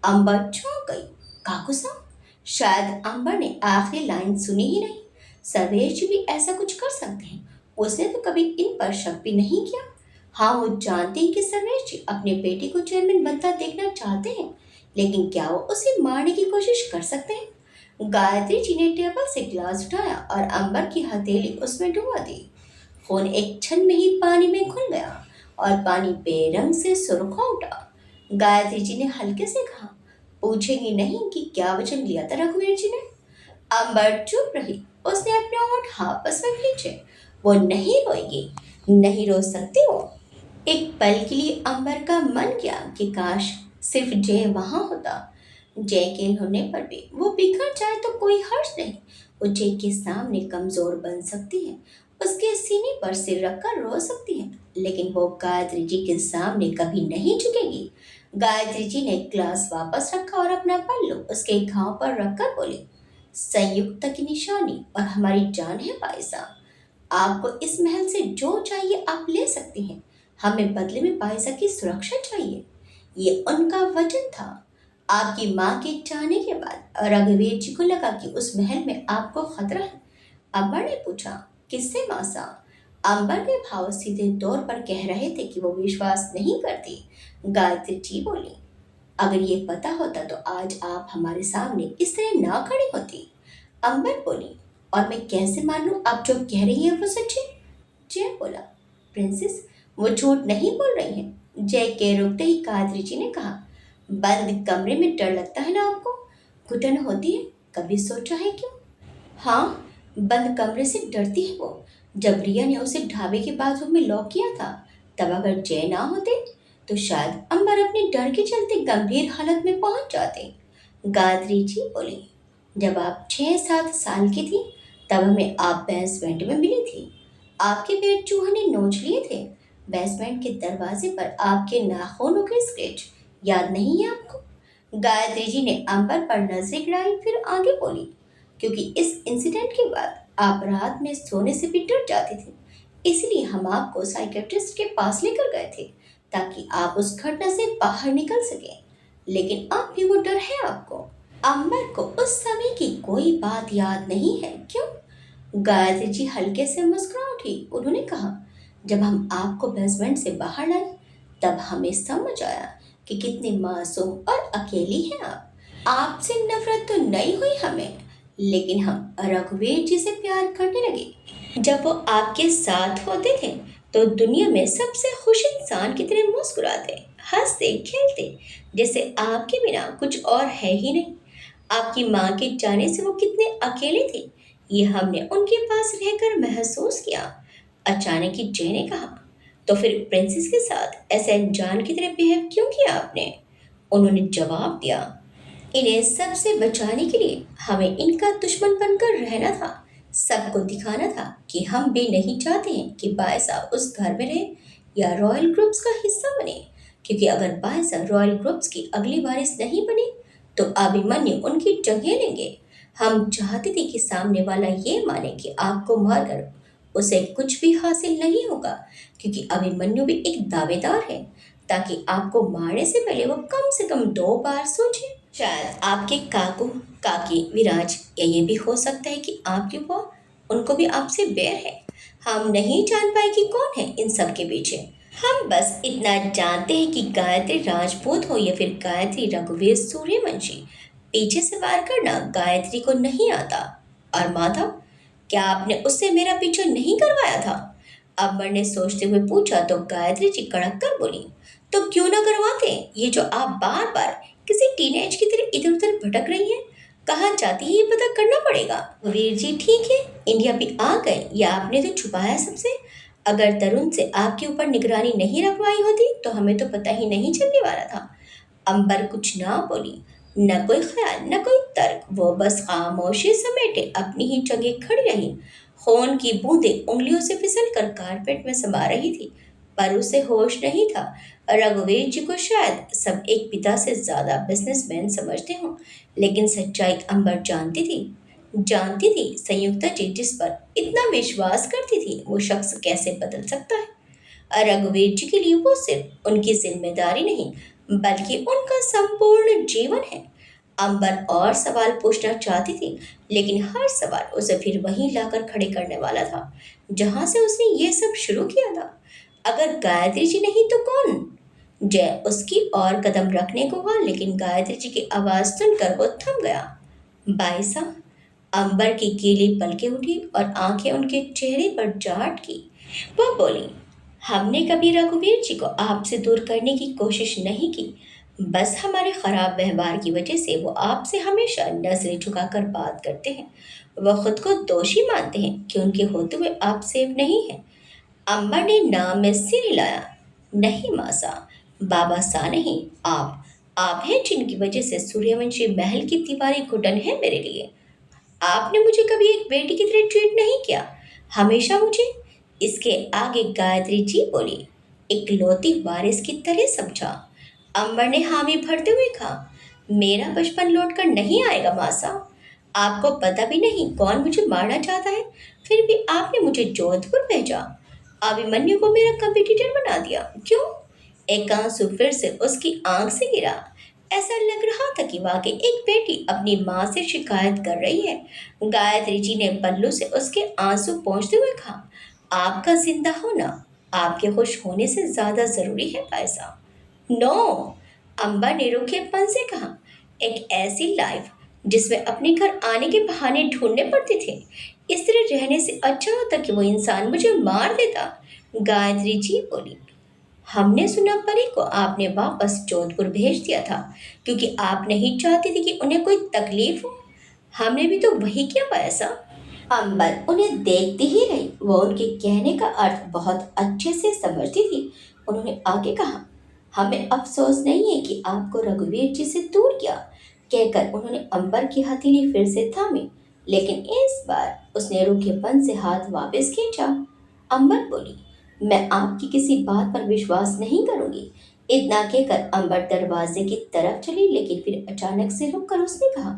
Speaker 1: Amber चौंक गई। काकू साहब, शायद अंबर ने आखिरी लाइन सुनी ही नहीं। सर्वेश जी भी ऐसा कुछ कर सकते हैं। उसने तो कभी इन पर शक भी नहीं किया। हाँ, वो जानते हैं कि सर्वेश जी अपने बेटे को चेयरमैन बनता देखना चाहते हैं, लेकिन क्या वो उसे मारने की कोशिश कर सकते हैं? गायत्री जी ने टेबल से ग्लास उठाया और अंबर की हथेली उसमें डुबा दी। खून एक क्षण में ही पानी में घुल गया और पानी बेरंग से सुर्ख हो उठा। गायत्री जी ने हल्के से कहा, पूछेंगी नहीं कि क्या वचन लिया था रघुवीर जी ने? अंबर चुप रही। उसने अपने होंठ आपस में खींचे। वो नहीं रोएगी, नहीं रो सकती वो। एक पल के लिए अंबर का मन किया कि काश सिर्फ जय वहां होता। जय के होने पर भी वो बिखर जाए तो कोई हर्ष नहीं। वो जय के सामने कमजोर बन सकती है, उसके सीने पर सिर रखकर रो सकती है, लेकिन वो गायत्री जी के सामने कभी नहीं झुकेगी। गायत्री जी ने ग्लास वापस रखा और अपना पल्लू उसके घाव पर रखकर बोली, संयुक्त की निशानी और हमारी जान है भाई साहब। आपको इस महल से जो चाहिए आप ले सकती हैं। हमें बदले में पायसा की सुरक्षा चाहिए। ये उनका वचन था। आपकी माँ के जाने के बाद रघुवीर जी को लगा कि उस महल में आपको खतरा है। अंबर ने पूछा, किससे मासा? अंबर के भाव सीधे तौर पर कह रहे थे कि वो विश्वास नहीं करती। गायत्री जी बोली, अगर ये पता होता तो आज आप हमारे सामने इस तरह ना खड़ी होती। अंबर बोली, और मैं कैसे मान लूं आप जो कह रही हैं वो सच है? जय बोला, प्रिंसेस, वो झूठ नहीं बोल रही है। जय के रुकते ही गायत्री जी ने कहा, बंद कमरे में डर लगता है ना आपको? घुटन होती है, कभी सोचा है क्यों? हाँ, बंद कमरे से डरती है वो। जब रिया ने उसे ढाबे के बाथरूम में लॉक किया था, तब अगर जय ना होते तो शायद अंबर अपने डर के चलते गंभीर हालत में पहुंच जाते। गायत्री जी बोली, जब आप 6-7 साल की थी तब हमें आप बेसमेंट में मिली थी। आपके पैर चूहे ने नोच लिए थे। बेसमेंट के दरवाजे पर आपके नाखूनों के स्केच याद नहीं है आपको? गायत्री जी ने अंबर पर नजरें गिराई, फिर आगे बोली, क्योंकि इस इंसिडेंट के बाद आप रात में सोने से भी डर जाती थी, इसलिए हम आपको साइकेट्रिस्ट के पास लेकर गए थे ताकि आप उस घटना से बाहर निकल सके। लेकिन अब भी वो डर है आपको। अंबर को उस समय की कोई बात याद नहीं है, क्यों? गायत्री जी हल्के से मुस्कुरा उठी। उन्होंने कहा, जब हम आपको बेसमेंट से बाहर लाए तब हमें समझ आया कि कितनी मासूम और अकेली हैं आप। आपसे नफरत तो नहीं हुई हमें, लेकिन हम रघुवीर जी से प्यार करने लगे। जब वो आपके साथ होते थे तो दुनिया में सबसे खुश इंसान की तरह मुस्कुराते, हंसते, खेलते, जैसे आपके बिना कुछ और है ही नहीं। आपकी माँ के जाने से वो कितने अकेले थे, ये हमने उनके पास रहकर महसूस किया। अचानक ही जय ने कहा, तो फिर प्रिंसेस के साथ ऐसे अनजान की तरह बिहेव क्यों किया आपने? उन्होंने जवाब दिया, इन्हें सबसे बचाने के लिए हमें इनका दुश्मन बनकर रहना था। सबको दिखाना था कि हम भी नहीं चाहते हैं कि बायसा उस घर में रहे या रॉयल ग्रुप्स का हिस्सा बने, क्योंकि अगर बायसा रॉयल ग्रुप्स की अगली वारिस नहीं बनी तो अभिमन्यु उनकी जगह लेंगे। हम चाहते थे कि सामने वाला ये माने कि आपको मारकर उसे कुछ भी हासिल नहीं होगा, क्योंकि अभिमन्यु भी एक दावेदार है, ताकि आपको मारने से पहले वो कम से कम 2 बार सोचे। शायद आपके काकू काकी विराज, या ये भी हो सकता है कि आपकी बुआ, उनको भी आपसे बैर है। हम नहीं जान पाए कि कौन है इन सब के पीछे। हम बस इतना जानते हैं कि गायत्री राजपूत हो या फिर गायत्री रघुवीर सूर्यवंशी, पीछे से वार करना गायत्री को नहीं आता। और माधव, क्या आपने उससे मेरा पीछा नहीं करवाया था? अकबर ने सोचते हुए पूछा तो गायत्री जी कड़क कर बोली, तो क्यों ना करवाते? ये जो आप बार बार किसी टीनेज की तरह इधर उधर भटक रही हैं, कहाँ जाती है ये पता करना पड़ेगा। वीर जी ठीक है, इंडिया भी आ गए, या आपने तो छुपाया सबसे? अगर तरुण से आपके ऊपर निगरानी नहीं रखवाई होती तो हमें तो पता ही नहीं चलने वाला था। अंबर कुछ ना बोली, न कोई ख्याल, न कोई तर्क। वो बस खामोशी समेटे अपनी ही जगह खड़ी रही। खून की बूंदें उंगलियों से फिसल कर कारपेट में समा रही थी, पर उसे होश नहीं था। रघुवीर जी को शायद सब एक पिता से ज्यादा बिजनेसमैन समझते हों, लेकिन सच्चाई अंबर जानती थी। जानती थी संयुक्ता जी जिस पर इतना विश्वास करती थी वो शख्स कैसे बदल सकता है। रघुवीर जी के लिए वो सिर्फ उनकी जिम्मेदारी नहीं बल्कि उनका संपूर्ण जीवन है। अंबर और सवाल पूछना चाहती थी लेकिन हर सवाल उसे फिर वहीं लाकर खड़े करने वाला था जहां से उसने ये सब शुरू किया था। अगर गायत्री जी नहीं तो कौन? जय उसकी और कदम रखने को हुआ लेकिन गायत्री जी की आवाज सुनकर वो थम गया। भाई साहब, अंबर की गीली पलकें उठी और आंखें उनके चेहरे पर जाट की। वह बोली, हमने कभी रघुवीर जी को आपसे दूर करने की कोशिश नहीं की। बस हमारे खराब व्यवहार की वजह से वो आपसे हमेशा नजरें झुकाकर बात करते हैं। वह खुद को दोषी मानते हैं कि उनके होते हुए आप सेफ नहीं हैं। अम्बर ने नाम में सिर हिलाया। नहीं मासा, बाबा सा नहीं, आप हैं जिनकी वजह से सूर्यवंशी महल की दीवारें घुटन है मेरे लिए। आपने मुझे कभी एक बेटी की तरह ट्रीट नहीं किया, हमेशा मुझे। इसके आगे गायत्री जी बोली, इकलौती वारिस की तरह समझा। अंबर ने हामी भरते हुए कहा, मेरा बचपन लौट कर नहीं आएगा मासा। आपको पता भी नहीं कौन मुझे मारना चाहता है, फिर भी आपने मुझे जोधपुर भेजा। अभिमन्यु को मेरा कंपटीटर बना दिया। क्यों? एक आंसू फिर से उसकी आंख से गिरा। ऐसा लग रहा था कि वाकई एक बेटी अपनी माँ से शिकायत कर रही है। गायत्री जी ने पल्लू से उसके आंसू पोंछते हुए कहा, आपका जिंदा होना आपके खुश होने से ज्यादा जरूरी है पैसा। नो, अंबा ने रूखेपन से कहा, एक ऐसी लाइफ जिसमें अपने घर आने के बहाने ढूंढने पड़ते थे, इस तरह रहने से अच्छा होता कि वो इंसान मुझे मार देता। गायत्री जी बोली, हमने सुना परी को आपने वापस जोधपुर भेज दिया था क्योंकि आप नहीं चाहती थी कि उन्हें कोई तकलीफ हो। हमने भी तो वही किया पैसा। अंबर उन्हें देखती ही रही। वो उनके कहने का अर्थ बहुत अच्छे से समझती थी। उन्होंने आगे कहा, हमें अफसोस नहीं है कि आपको रघुवीर जी से दूर किया। कहकर उन्होंने अंबर की हथेली फिर से थामी लेकिन इस बार उसने रूखेपन से हाथ वापस खींचा। अंबर बोली, मैं आपकी किसी बात पर विश्वास नहीं करूंगी। इतना कहकर अंबर दरवाजे की तरफ चली लेकिन फिर अचानक से रुककर उसने कहा,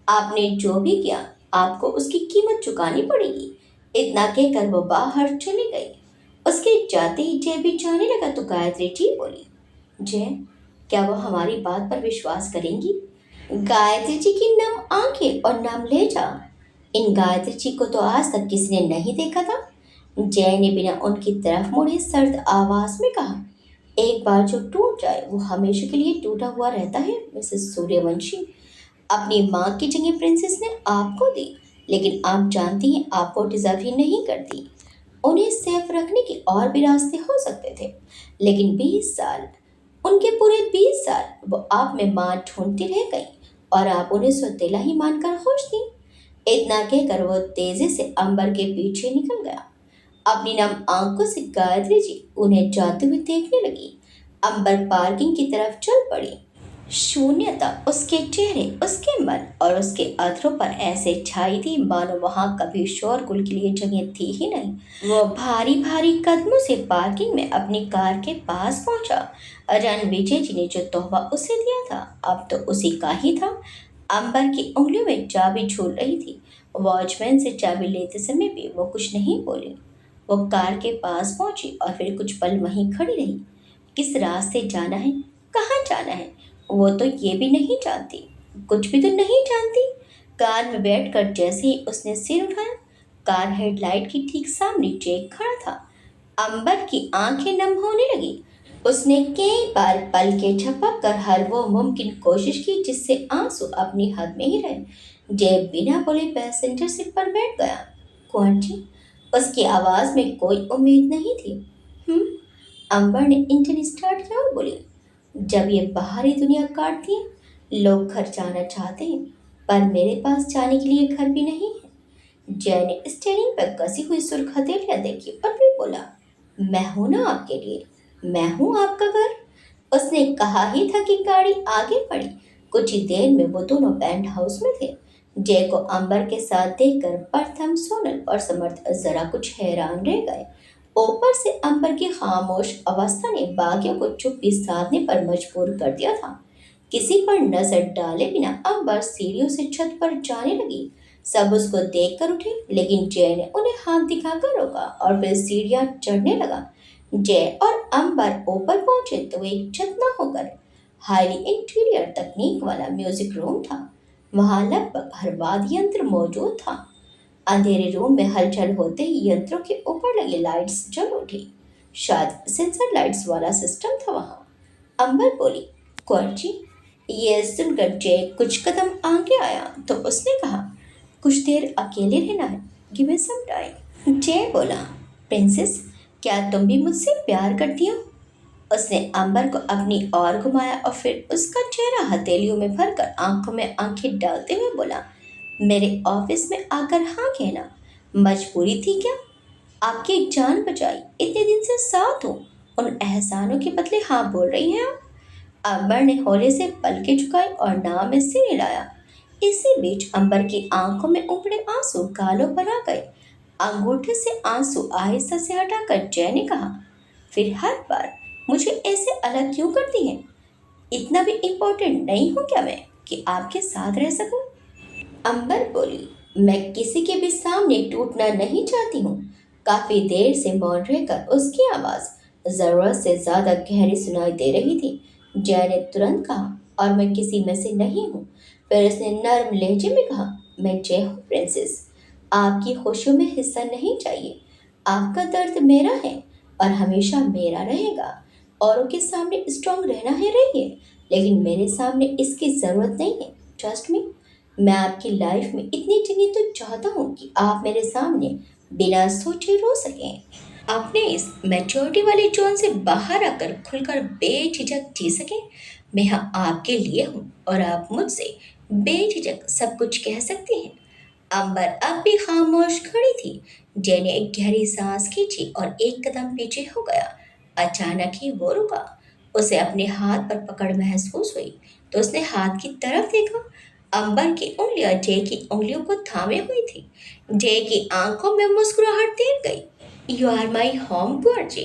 Speaker 1: आपने जो भी किया आपको उसकी कीमत चुकानी पड़ेगी। इतना कहकर वो बाहर चली गई। उसके जाते ही जय भी जाने लगा तो गायत्री जी बोली, जय, क्या वो हमारी बात पर विश्वास करेंगी? गायत्री जी की नम आंखें और नम लहजा। इन गायत्री जी को तो आज तक किसी ने नहीं देखा था। जय ने बिना उनकी तरफ मुड़े सर्द आवाज में कहा, एक बार जो टूट जाए वो हमेशा के लिए टूटा हुआ रहता है मिसेस सूर्यवंशी। अपनी माँ की जगह प्रिंसेस ने आपको दी लेकिन आप जानती हैं आप वो डिजर्व ही नहीं करती। उन्हें सेफ रखने के और भी रास्ते हो सकते थे लेकिन 20 साल, उनके पूरे 20 साल वो आप में माँ ढूंढती रह गई और आप उन्हें सौतेला ही मानकर खुश थी। इतना कहकर वो तेजी से अंबर के पीछे निकल गया। अपनी नम आंखों से गायत्री जी उन्हें जाते हुए देखने लगी। अंबर पार्किंग की तरफ चल पड़ी। शून्यता उसके चेहरे, उसके मन और उसके अधरों पर ऐसे छाई थी मानो वहां कभी शोरगुल के लिए जगह थी ही नहीं। वो भारी भारी कदमों से पार्किंग में अपनी कार के पास पहुंचा। रणविजय जी ने जो तोहफा उसे दिया था अब तो उसी का ही था। अंबर की उंगलियों में चाबी झूल रही थी। वॉचमैन से चाबी लेते समय भी वो कुछ नहीं बोली। वो कार के पास पहुंची और फिर कुछ पल वहीं खड़ी रही। किस रास्ते जाना है, कहाँ जाना है, वो तो ये भी नहीं जानती। कुछ भी तो नहीं जानती। कार में बैठकर जैसे ही उसने सिर उठाया, कार हेडलाइट के ठीक सामने जैक खड़ा था। अंबर की आंखें नम होने लगी। उसने कई बार पलकें झपक कर हर वो मुमकिन कोशिश की जिससे आंसू अपनी हद में ही रहे। जय बिना बोले पैसेंजर सीट पर बैठ गया। कौन जी? उसकी आवाज में कोई उम्मीद नहीं थी। हम्म, अंबर ने इंजन स्टार्ट किया और बोली, जब ये बाहरी दुनिया काटती है लोग घर जाना चाहते हैं पर मेरे पास जाने के लिए घर भी नहीं है। जय ने स्टीयरिंग पर कसी हुई सुर्ख हथेलियां देखी और फिर बोला, मैं हूं ना आपके लिए, मैं हूं आपका घर। उसने कहा ही था कि गाड़ी आगे बढ़ी। कुछ ही देर में वो दोनों पेंट हाउस में थे। जय को अंबर के साथ देखकर प्रथम, सोनल और समर्थ जरा कुछ हैरान रह गए। ऊपर से अंबर की खामोश अवस्था ने बाकियों को चुप्पी साधने पर मजबूर कर दिया था। किसी पर नजर डाले बिना अंबर सीढ़ियों से छत पर जाने लगी। सब उसको देख कर उठे, लेकिन जय ने उन्हें हाथ दिखाकर रोका और फिर सीढ़ियां चढ़ने लगा। जय और अंबर ऊपर पहुंचे तो एक छत न होकर हाईली इंटीरियर तकनीक वाला म्यूजिक रूम था। वहां लगभग हर वाद्य यंत्र मौजूद था। अंधेरे रूम में हलचल होते ही यंत्रों के ऊपर लगी लाइट्स जल उठी। शायद सेंसर लाइट्स वाला सिस्टम था वहां। अंबर बोली, कौन जी? ये सुनकर जय कुछ कदम आगे आया तो उसने कहा, कुछ देर अकेले रहना है, गिव मी सम टाइम। जय बोला, प्रिंसेस, क्या तुम भी मुझसे प्यार करती हो? उसने अंबर को अपनी ओर घुमाया और फिर उसका चेहरा हथेलियों में भरकर आंखों में आंखें डालते हुए बोला, मेरे ऑफिस में आकर हाँ कहना मजबूरी थी क्या? आपकी जान बचाई, इतने दिन से साथ हूँ, उन एहसानों के बदले हाँ बोल रही हैं आप? अंबर ने हौले से पलकें झुकाई और नाव में सिर हिलाया। इसी बीच अंबर की आंखों में उमड़े आंसू गालों पर आ गए। अंगूठे से आंसू आहिस्ता से हटाकर जय ने कहा, फिर हर बार मुझे ऐसे अलग क्यों करती हैं? इतना भी इम्पोर्टेंट नहीं हूँ क्या मैं कि आपके साथ रह सकूं? अंबर बोली, मैं किसी के भी सामने टूटना नहीं चाहती हूँ। काफी देर से मौन रहकर उसकी आवाज जरूरत से ज्यादा गहरी सुनाई दे रही थी। जय ने तुरंत कहा, और मैं किसी में से नहीं हूँ। फिर उसने नर्म लहजे में कहा, मैं जय हूँ प्रिंसेस। आपकी खुशियों में हिस्सा नहीं चाहिए। आपका दर्द मेरा है और हमेशा मेरा रहेगा। औरों के सामने स्ट्रांग रहना है रहिए, लेकिन मेरे सामने इसकी जरूरत नहीं है। Trust me. मैं आपकी लाइफ में इतनी जगह तो चाहता हूँ कि आप मेरे सामने बिना सोचे रो सकें। अपने इस मैच्योरिटी वाले जोन से बाहर आकर खुलकर बेझिझक जी सकें। मैं यहाँ आपके लिए हूँ और आप मुझसे बेझिझक सब कुछ कह सकते हैं। अंबर अब भी खामोश खड़ी थी। जय ने एक गहरी सांस खींची और एक कदम पीछे हो गया। अचानक ही वो रुका। उसे अपने हाथ पर पकड़ महसूस हुई तो उसने हाथ की तरफ देखा। अंबर की उंगलियां जय की उंगलियों को थामे हुई थी। जय की आंखों में मुस्कुराहट तेज गई। यू आर माई होम जी।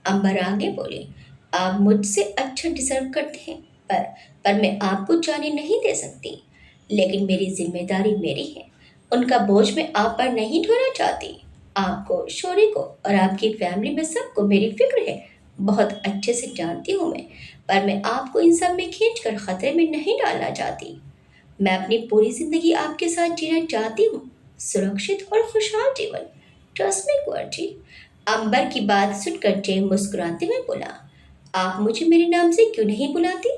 Speaker 1: अंबर आगे बोली, आप मुझसे अच्छा डिजर्व करते हैं, पर मैं आपको जाने नहीं दे सकती। लेकिन मेरी जिम्मेदारी मेरी है। उनका बोझ मैं आप पर नहीं ढोना चाहती। आपको, शोरी को और आपकी फैमिली में सबको मेरी फिक्र है। बहुत अच्छे से जानती हूँ मैं, पर मैं आपको इन सब में खींचकर खतरे में नहीं डालना चाहती। मैं अपनी पूरी जिंदगी आपके साथ जीना चाहती हूँ, सुरक्षित और खुशहाल जीवन। Trust me Kunwar ji. अंबर की बात सुनकर जय मुस्कुराते हुए बोला, आप मुझे मेरे नाम से क्यों नहीं बुलाती?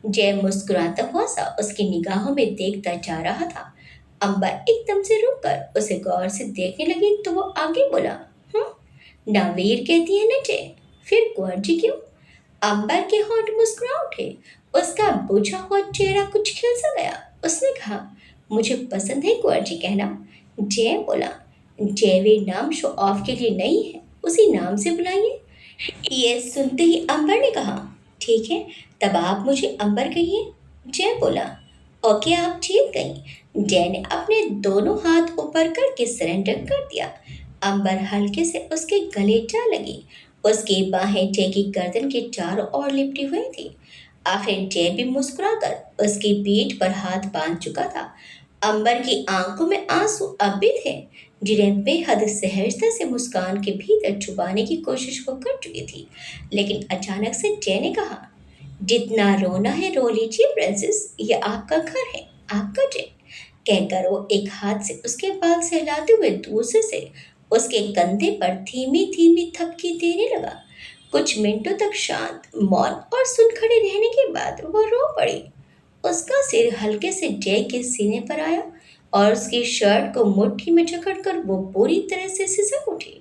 Speaker 1: जय मुस्कुराता हुआ सा उसकी निगाहों में देखता जा रहा था। अंबर एकदम से रुककर उसे गौर से देखने लगी तो वो आगे बोला, नावीर कहती है ना जय, फिर कुंवर जी क्यों? अंबर के होंठ मुस्कुरा उठे। उसका बुझा हुआ चेहरा कुछ खिल सा गया। उसने कहा, मुझे पसंद है कुंवर जी कहना। जय बोला, जयवीर नाम शो ऑफ के लिए नहीं है, उसी नाम से बुलाइए। ये सुनते ही अंबर ने कहा, ठीक है, तब आप मुझे अंबर कहिए। जय बोला, ओके, आप जीत गई। जय ने अपने दोनों हाथ ऊपर करके सरेंडर कर दिया। अंबर हल्के से उसके गले जा लगी। उसकी बाहें जय की गर्दन के चारों ओर लिपटी हुई थी। आखिर जय भी मुस्कुराकर उसकी पीठ पर हाथ बांध चुका था। अंबर की आंखों में आंसू अब भी थे, जिन्हें बेहद सहजता से मुस्कान के भीतर छुपाने की कोशिश वो कर चुकी थी। लेकिन अचानक से जय ने कहा, जितना रोना है रो लीजिए प्रिंसेस, ये आपका घर है, आपका जय। कहकर वो एक हाथ से उसके बाल सहलाते हुए दूसरे से उसके कंधे पर धीमी धीमी थपकी देने लगा। कुछ मिनटों तक शांत, मौन और सुन खड़े रहने के बाद वो रो पड़ी। उसका सिर हल्के से जय के सीने पर आया और उसकी शर्ट को मुट्ठी में जकड़कर वो पूरी तरह से सिसक उठी।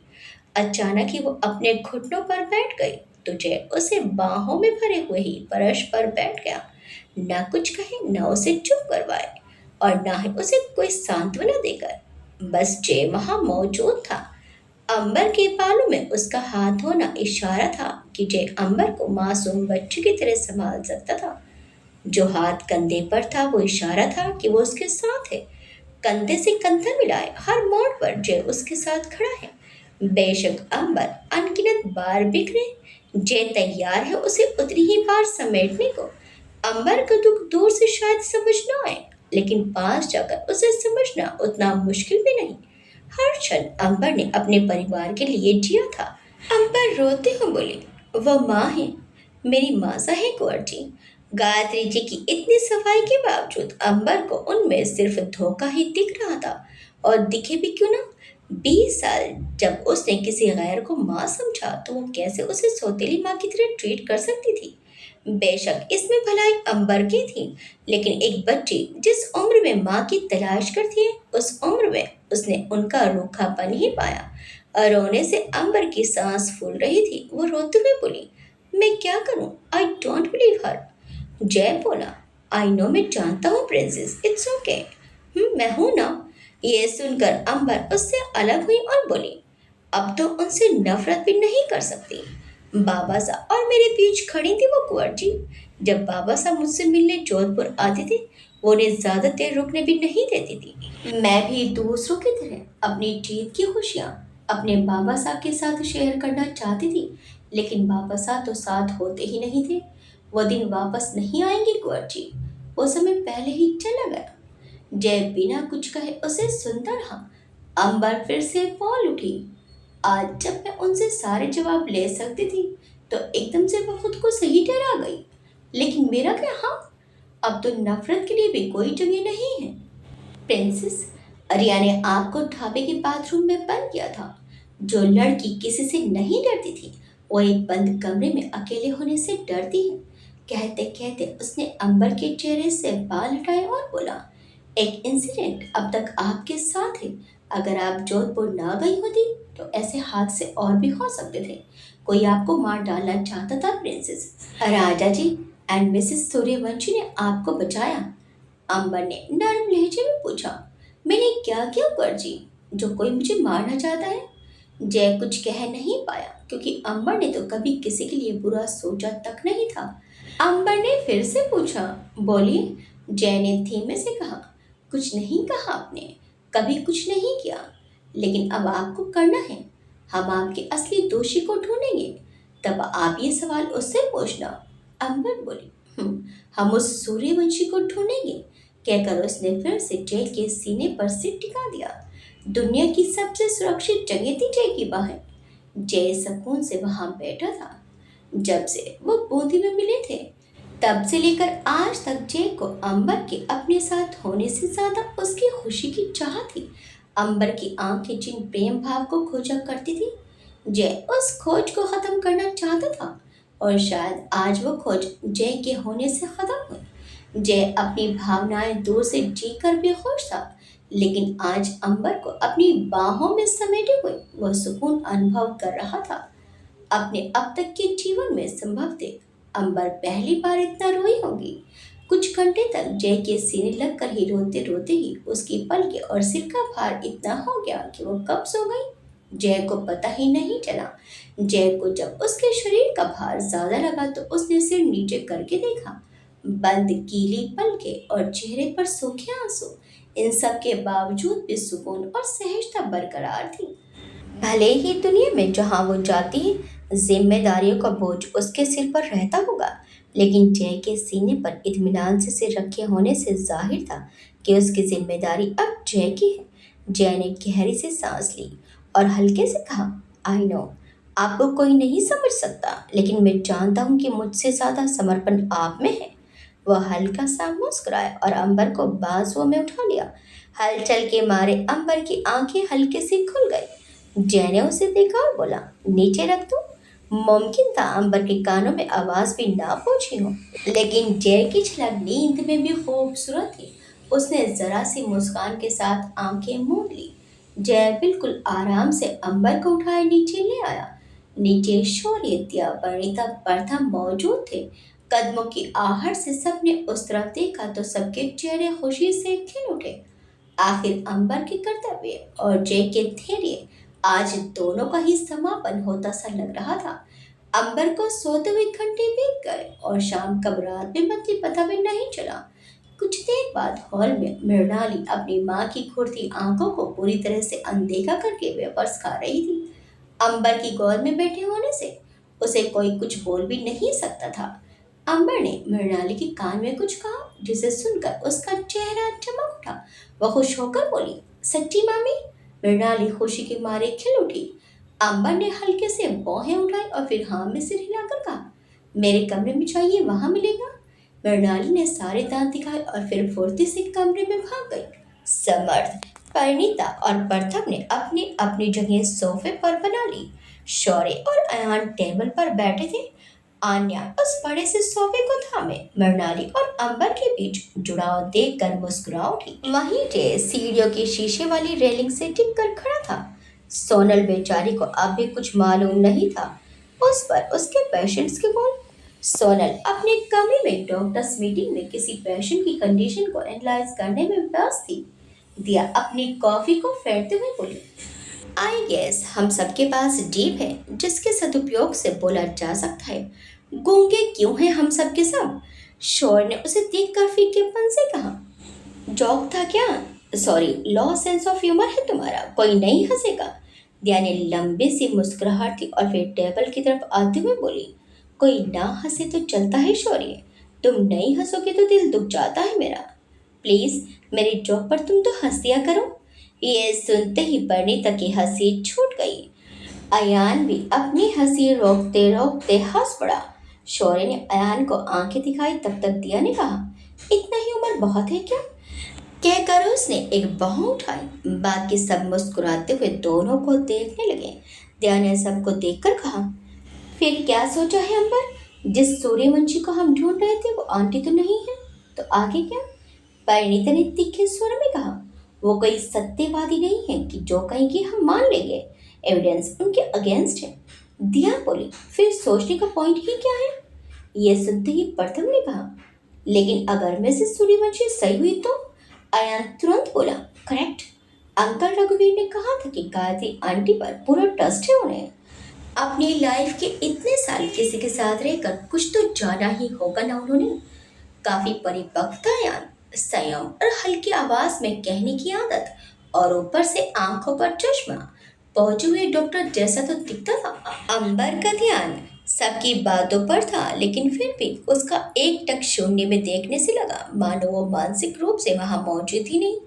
Speaker 1: अचानक ही वो अपने घुटनों पर बैठ गई तो जय उसे बाहों में भरे हुए ही फर्श पर बैठ गया। ना कुछ कहे, ना उसे चुप करवाए और ना ही उसे कोई सांत्वना देकर। बस जय वहां मौजूद था। अंबर के बालों में उसका हाथ होना इशारा था कि जय अंबर को मासूम बच्चे की तरह संभाल सकता था। जो हाथ कंधे पर था वो इशारा था कि वो उसके साथ है। कंधे से कंधा मिलाए हर मोड़ पर जय उसके साथ खड़ा है। बेशक अंबर अनगिनत बार बिखरे, जय तैयार है उसे उतनी ही बार समेटने को। अंबर का दुख दूर से शायद समझ न आए, लेकिन पास जाकर उसे समझना उतना मुश्किल भी नहीं। हर क्षण अंबर ने अपने परिवार के लिए जिया था। अंबर रोते हुए बोली, वो माँ है, मेरी माँ सा है कुंवर जी। गायत्री जी की इतनी सफाई के बावजूद अंबर को उनमें सिर्फ धोखा ही दिख रहा था। और दिखे भी क्यों ना, 20 साल जब उसने किसी गैर को माँ समझा तो वो कैसे उसे सौतेली माँ की तरह ट्रीट कर सकती थी। बेशक इसमें भलाई अंबर की थी, लेकिन एक बच्ची जिस उम्र में माँ की तलाश करती है उस उम्र में उसने उनका रूखापन ही पाया। और रोने से अंबर की सांस फूल रही थी। वो रोते हुए बोली, मैं क्या करूं, आई डोंट बिलीव हर। जय बोला, आई नो, मैं जानता हूँ प्रिंसेस, इट्स ओके, मैं हूं ना। ये सुनकर अंबर उससे अलग हुई और बोली, अब तो उनसे नफरत भी नहीं कर सकती। बाबा साहब और मेरे बीच खड़ी थी वो कुंवर जी। जब बाबा साहब मुझसे मिलने जोधपुर आते थे, वो उन्हें ज्यादा देर रुकने भी नहीं देती थी। मैं भी दूसरों की तरह अपनी जीत की खुशियाँ अपने बाबा साहब के साथ शेयर करना चाहती थी, लेकिन बाबा साहब तो साथ होते ही नहीं थे। वो दिन वापस नहीं आएंगे कुंवर जी, वो समय पहले ही चला गया। जय बिना कुछ कहे उसे सुनता रहा। अंबर फिर से बोल उठी, आज जब मैं उनसे सारे जवाब ले सकती थी तो एकदम से वो खुद को सही ठहरा गई। लेकिन मेरा क्या, हाँ, अब तो नफरत के लिए भी कोई जगह नहीं है। प्रिंसेस, अरिया ने आपको ढाबे के बाथरूम में बंद किया था। जो लड़की किसी से नहीं डरती थी वो एक बंद कमरे में अकेले होने से डरती है। कहते कहते उसने अंबर के चेहरे से बाल हटाए और बोला, एक इंसिडेंट अब तक आपके साथ है। अगर आप जोधपुर ना गई होती तो ऐसे हादसे और भी हो सकते थे। कोई आपको मार डालना चाहता था princess. Raja ji and Mrs Suryavanshi ने आपको बचाया। अंबर ने नरम लहजे में पूछा, मैंने क्या किया कुंवर जी, जो कोई मुझे मारना चाहता है। जय कुछ कह नहीं पाया क्योंकि अंबर ने तो कभी किसी के लिए बुरा सोचा तक नहीं था। अंबर ने फिर से पूछा, बोलिए। जय ने धीमे से कहा, कुछ नहीं कहा आपने, कभी कुछ नहीं किया, लेकिन अब आपको करना है। हम आपके असली दोषी को ढूंढेंगे, तब आप ये सवाल उससे पूछना। अंबर बोली, हम उस सूर्यवंशी को ढूंढेंगे, कहकर उसने फिर से जय के सीने पर सिर टिका दिया। दुनिया की सबसे सुरक्षित जगह थी जय की बाहें। जय सुकून से वहां बैठा था। जब से वो बूंदी में मिले थे तब से लेकर आज तक जय को अंबर के अपने साथ होने से ज्यादा उसकी खुशी की चाह थी। अंबर की आंखें जिन प्रेम भाव को खोजा करती थी, जय उस खोज को खत्म करना चाहता था। और शायद आज वो खोज जय के होने से खत्म हुई। जय अपनी भावनाएं दूर से जीकर भी खुश था, लेकिन आज अंबर को अपनी बाहों में समेटे हुए वह सुकून अनुभव कर रहा था। अपने अब तक के जीवन में संभवतः अंबर पहली बार इतना रोई होगी। कुछ घंटे तक जय के सीने लगकर ही रोते रोते ही उसकी पलकें और सिर का भार इतना हो गया कि वो कब सो गई जय को पता ही नहीं चला। जय को जब उसके शरीर का भार ज्यादा लगा तो उसने सिर नीचे करके देखा। बंद कीली पलकें और चेहरे पर सूखे आंसू, इन सब के बावजूद भी सुकून और सहजता बरकरार थी। भले ही दुनिया में जहां वो जाती है जिम्मेदारियों का बोझ उसके सिर पर रहता होगा, लेकिन जय के सीने पर इत्मीनान से सिर रखे होने से जाहिर था कि उसकी जिम्मेदारी अब जय की है। जय ने गहरी से सांस ली और हल्के से कहा, आई नो, आपको कोई नहीं समझ सकता, लेकिन मैं जानता हूँ कि मुझसे ज्यादा समर्पण आप में है। वह हल्का सा मुस्कुराया और अंबर को बाजुओं में उठा लिया। हलचल के मारे अंबर की आंखें हल्के से खुल गई। जय ने उसे देखा और बोला, नीचे रख दो। मुमकिन था अंबर के कानों में आवाज भी ना पहुंची हो, लेकिन जय की झलक नींद में भी खूबसूरत थी। उसने जरा सी मुस्कान के साथ आंखें मूंद ली। जय बिल्कुल आराम से अंबर को उठाए नीचे ले आया। नीचे शौर्य दिया परिणीता प्रथम मौजूद थे। कदमों की आहट से सबने उस तरफ देखा तो सबके चेहरे खुशी से खिल उठे। आखिर अंबर के कर्तव्य और जय के धैर्य, आज दोनों का ही समापन होता सा लग रहा था। अंबर को सोते हुए घंटे बीत गए और शाम कब रात में बदली पता भी नहीं चला। कुछ देर बाद हॉल में मृणाली अपनी माँ की घूरती आंखों को पूरी तरह से अनदेखा करके वेफर्स खा रही थी। अंबर की गोद में बैठे होने से उसे कोई कुछ बोल भी नहीं सकता था। अंबर ने मृणाली के कान में कुछ कहा जिसे सुनकर उसका चेहरा चमक उठा। वह खुश होकर बोली, सच्ची मामी? मृणाली खुशी के मारे खिल उठी। अंबर ने हल्के से बाहें उठाई और फिर हाँ में सिर हिलाकर कहा, मेरे कमरे में चाहिए, वहां मिलेगा। मृणाली ने सारे दांत दिखाए और फिर फुर्ती से कमरे में भाग गई। समर्थ, परिणीता और प्रथम ने अपनी अपनी जगह सोफे पर बना ली। शौर्य और अयान टेबल पर बैठे थे। आन्या उस बड़े से सोफे को थामे मृणाली और अंबर के बीच जुड़ाव देखकर मुस्कुरा उठी। वहीं जय सीढ़ियों की शीशे वाली रेलिंग से टिक कर खड़ा था। सोनल बेचारी को अब भी कुछ मालूम नहीं था। उस पर उसके पेशेंट्स के कॉल। सोनल अपने कमरे में डॉक्टर्स मीटिंग में किसी पेशेंट की कंडीशन को एनालाइज करने में व्यस्त थी। दिया अपनी कॉफी को फेरते हुए बोली, आई गेस हम सबके पास जीभ है जिसके सदुपयोग से बोला जा सकता है। गूंगे क्यों हैं हम सब के सब? शोर ने उसे देखकर फीकेपन से कहा, जॉक था क्या? Sorry, law sense of humour है तुम्हारा, कोई नहीं हंसेगा। दिया ने लंबी सी मुस्कुराहट थी और फिर टेबल की तरफ आते हुए बोली, कोई ना हंसे तो चलता है शौर्य, तुम नहीं हंसोगे तो दिल दुख जाता है मेरा। प्लीज मेरी जोक पर तुम तो हंस दिया करो। ये सुनते ही परिणीता की हंसी छूट गई। अयान भी अपनी हंसी रोकते रोकते हंस पड़ा। शौर्य ने अयान को आंखें दिखाई, तब तक दिया ने कहा, इतना ही उम्र बहुत है क्या? कहकर उसने एक बाहों उठाई। बाकी सब मुस्कुराते हुए दोनों को देखने लगे। दिया ने सबको देखकर कहा, फिर क्या सोचा है अंबर? जिस सूर्यवंशी को हम ढूंढ रहे थे वो आंटी तो नहीं है, तो आगे क्या? परिणीता ने तीखे स्वर में कहा, वो कोई सत्यवादी नहीं है कि जो कहेंगे हम मान लेंगे, एविडेंस उनके अगेंस्ट है। दिया बोली, फिर सोचने का पॉइंट ही क्या है? ये सुनते ही प्रथम ने कहा, लेकिन अगर मिसेस सूर्यवंशी सही हुई तो? अयान तुरंत बोला, करेक्ट। अंकल रघुवीर ने कहा था कि गायत्री आंटी पर पूरा ट्रस्ट है उन्हें। अपनी लाइफ के इतने साल किसी के साथ रहकर कुछ तो जाना ही होगा ना उन्होंने। काफी परिपक्वता, यान संयम और हल्की आवाज में कहने की आदत, और ऊपर से आंखों पर चश्मा। पहुंचे हुए डॉक्टर जैसा तो दिखता था। अंबर का ध्यान सबकी बातों पर था, लेकिन फिर भी उसका एक टक शून्य में देखने से लगा मानो वो मानसिक रूप से वहां मौजूद ही नहीं।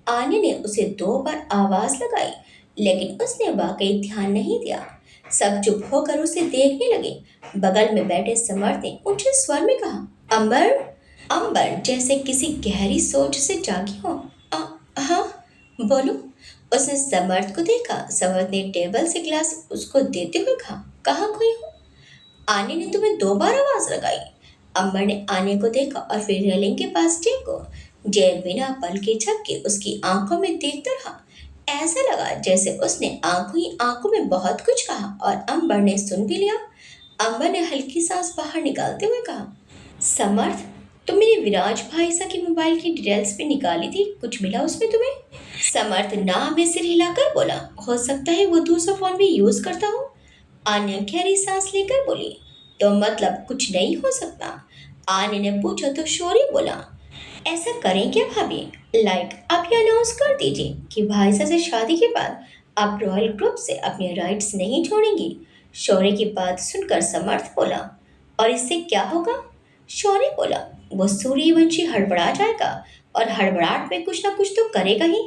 Speaker 1: आने ने उसे 2 बार आवाज लगाई, लेकिन उसने वाकई ध्यान नहीं दिया। सब चुप होकर उसे देखने लगे। बगल में बैठे समर्थ ने ऊंचे स्वर में कहा, अंबर। अंबर जैसे किसी गहरी सोच से जागी हो। हाँ, बोलो। उसने समर्थ को देखा। समर्थ ने टेबल से गिलास उसको देते हुए कहा, कहाँ खोई हो? आने ने तुम्हें 2 बार आवाज लगाई। अंबर ने आने को देखा और फिर रेलिंग के पास जय को। जय बिना पल के झपके उसकी आंखों में देखता रहा। ऐसा लगा जैसे उसने आंखों ही आंखों में बहुत कुछ कहा और अंबर ने सुन भी लिया। अंबर ने हल्की सांस बाहर निकालते हुए कहा, समर्थ, तुम मेरे विराज भाई सा की मोबाइल की डिटेल्स भी निकाली थी, कुछ मिला उसमें तुम्हें? समर्थ ना में सिर हिलाकर बोला, हो सकता है वो दूसरा फोन भी यूज करता हो। आन्या गहरी सांस लेकर बोली, तो मतलब कुछ नहीं हो सकता? आन्या ने पूछा तो शौर्य बोला, ऐसा करें क्या भाभी? आप ये अनाउंस कर दीजिए कि भाईसा से शादी के बाद आप रॉयल ग्रुप से अपने राइट्स नहीं छोड़ेंगी। शौर्य की बात सुनकर समर्थ बोला, और इससे क्या होगा? शौर्य बोला, वो सूर्यवंशी हड़बड़ा जाएगा और हड़बड़ाहट में कुछ ना कुछ तो करेगा ही,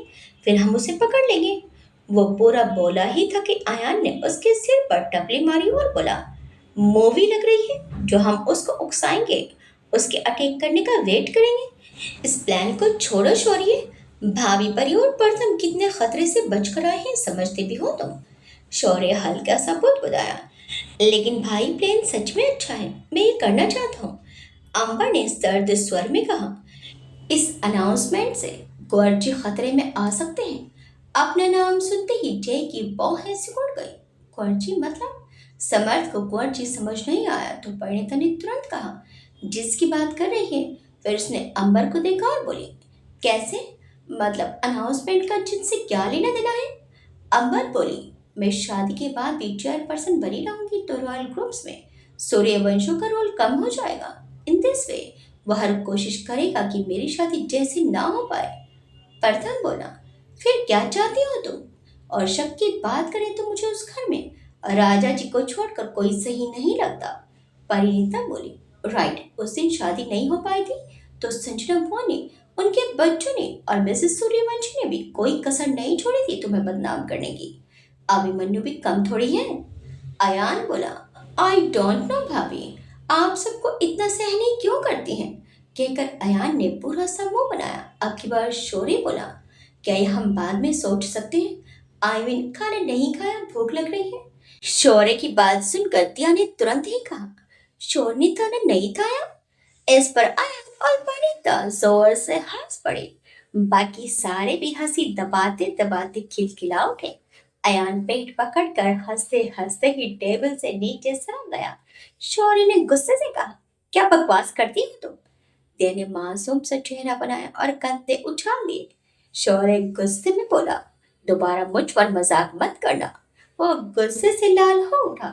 Speaker 1: फिर हम उसे पकड़ लेंगे। वो पूरा बोला ही था कि आयान ने उसके सिर पर टपली मारी और बोला, मूवी लग रही है जो हम उसको उकसाएंगे, उसके अटैक करने का वेट करेंगे। इस प्लान को छोड़ो शौर्य। भाभी परी और प्रथम कितने खतरे से बचकर आए हैं, समझते भी हो तुम। शौर्य हल्का सा बुदबुदाया, लेकिन भाई प्लान सच में अच्छा है, मैं ये करना चाहता हूँ। अंबर ने सर्द स्वर में कहा, इस अनाउंसमेंट से कुंवर जी खतरे में आ सकते हैं। अपना नाम सुनते ही जय की बाहें सिकुड़ गई। कुंवर जी मतलब? समर्थ को कुंवर जी समझ नहीं आया तो परिणीता ने तुरंत कहा, जिसकी बात कर रही है? फिर उसने अंबर को देखा और बोली, कैसे मतलब? अनाउंसमेंट का जिनसे क्या लेना देना है? अंबर बोली, मैं शादी के बाद भी चेयरपर्सन बनी रहूंगी तो रॉयल ग्रुप्स में सूर्यवंशों का रोल कम हो जाएगा। इन दिस वे वह हर कोशिश करेगा कि मेरी शादी जैसी ना हो पाए। प्रथम बोला, फिर क्या चाहती हो तुम? और शक की बात करें तो मुझे उस घर में राजा जी को छोड़कर कोई सही नहीं लगता। परिणीता बोली, राइट, उस दिन शादी नहीं हो पाई थी तो संजना बुआ ने, उनके बच्चों ने और मिसेस सूर्यवंशी ने भी कोई कसर नहीं छोड़ी थी तुम्हें बदनाम करने की। अभिमन्यु भी कम थोड़ी है। अयान बोला, आई डोंट नो भाभी, आप सबको इतना सहने क्यों करती हैं? कहकर अयान ने पूरा सा मुंह बनाया। अब की बार शौर्य बोला, क्या ये हम बाद में सोच सकते हैं? आई मीन खाना नहीं खाया, भूख लग रही है। शौर्य की बात सुनकर दिया ने तुरंत ही कहा, शौर्य ने खाना नहीं खाया? इस पर अयान और वनिता जोर से हंस पड़े। बाकी सारे भी हंसी दबाते दबाते खिलखिला उठे। अयान पेट पकड़कर हंसते हंसते ही टेबल से नीचे सर गया। शौर्य ने गुस्से से कहा, क्या बकवास करती हो तुम? दिया ने मासूम सा चेहरा बनाया और कंधे उछाल दिए। शौर्य गुस्से में बोला, दोबारा मुझ पर मजाक मत करना। वो गुस्से से लाल हो उठा।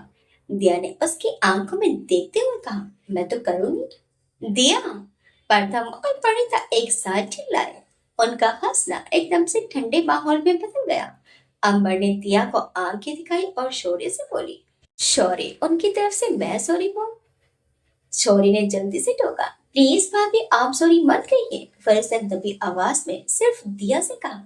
Speaker 1: दिया ने उसकी आंखों में देखते हुए कहा, मैं तो करूंगी। दिया, प्रथम और परिता एक साथ चिल्लाए। उनका हंसना एकदम से ठंडे माहौल में बदल गया। अंबर ने दिया को आंखें दिखाई और शौर्य से बोली, शौर्य उनकी तरफ से मैं सॉरी बोल। शौर्य ने जल्दी से टोका, प्लीज भाभी आप सॉरी मत कहिए। फिर से दबी आवाज में सिर्फ दिया से कहा,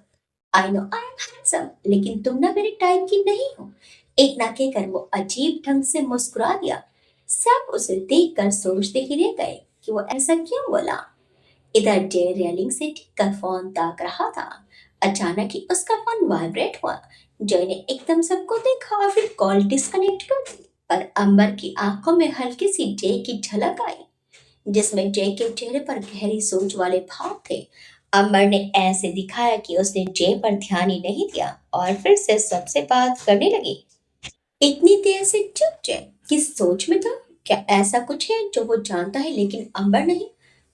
Speaker 1: I know I am handsome, लेकिन तुम ना मेरे टाइप की नहीं हो। एक ना कहकर वो अजीब ढंग से मुस्कुरा दिया। सब उसे देखकर सोचते ही रह गए कि वो ऐसा क्यों बोला। इधर जय रेलिंग से टिककर फोन ताक रहा था। अचानक ही उसका फोन वाइब्रेट हुआ। जय ने एकदम सबको देखा और फिर कॉल डिस्कनेक्ट कर दी। पर अंबर की आंखों में हल्की सी जय की झलक आई, जिसमें जय के चेहरे पर गहरी सोच वाले भाव थे। अंबर ने ऐसे दिखाया कि उसने जय पर ध्यान ही नहीं दिया और फिर से सबसे बात करने लगी। इतनी देर से चुप जय किस सोच में था? क्या ऐसा कुछ है जो वो जानता है लेकिन अंबर नहीं?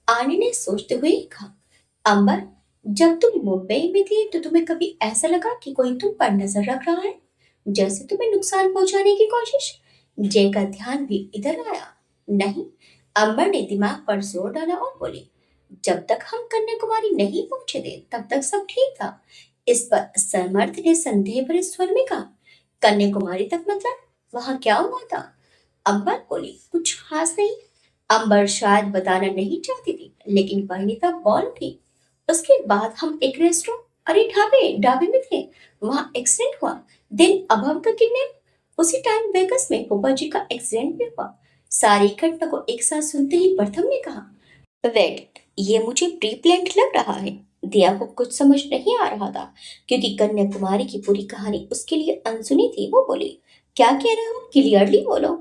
Speaker 1: आनी ने सोचते हुए कहा, अंबर, जब तुम मुंबई में थी तो तुम्हें कभी ऐसा लगा कि कोई तुम पर नजर रख रहा है, जैसे तुम्हें नुकसान पहुंचाने की कोशिश? जय का ध्यान भी इधर आया। नहीं। अंबर ने दिमाग पर जोर डाला और बोली, जब तक हम कन्याकुमारी नहीं पहुंचे थे तब तक सब ठीक था। इस पर समर्थ ने संदेह भरे स्वर में कहा, कन्याकुमारी तक मतलब? वहां क्या हुआ था? अंबर बोली, कुछ खास नहीं। अंबर शायद बताना नहीं चाहती थी, लेकिन परिणीता बोल उठी, उसके बाद हम एक रेस्टोरेंट, अरे ढाबे ढाबे में थे, वहां एक्सीडेंट हुआ। देन अभव का किडनैप। उसी टाइम वेगस में पोपा जी का एक्सीडेंट भी हुआ। सारी घटना को एक साथ सुनते ही प्रथम ने कहा, वेट, ये मुझे प्री प्लान्ड लग रहा है। दिया को कुछ समझ नहीं आ रहा था, क्योंकि कन्याकुमारी की पूरी कहानी उसके लिए अनसुनी थी। वो बोली, क्या कह रहे हो, क्लियरली बोलो।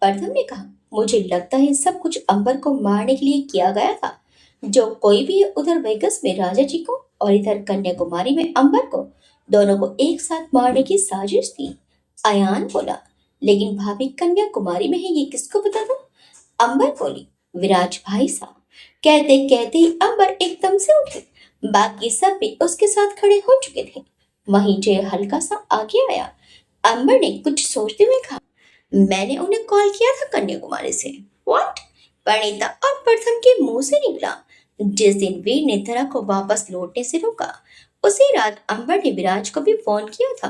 Speaker 1: प्रथम ने कहा, मुझे लगता है सब कुछ अंबर को मारने के लिए किया गया था। जो कोई भी है, उधर वेगस में राजा जी को और इधर कन्याकुमारी में अंबर को, दोनों को एक साथ मारने की साजिश थी। अयान बोला, लेकिन भाभी कन्याकुमारी में है, ये किसको पता था? अंबर बोली, विराज भाई साहब। कहते कहते ही अंबर एकदम से उठी। बाकी सब भी उसके साथ खड़े हो चुके थे। वहीं जय हल्का सा आगे आया। अंबर ने कुछ सोचते हुए कहा, मैंने उन्हें कॉल किया था कन्याकुमारी से। व्हाट? परिणीता और प्रथम के मुंह से निकला। जिस दिन वीर ने धरा को वापस लौटने से रोका, उसी रात अंबर ने विराज को भी फोन किया था।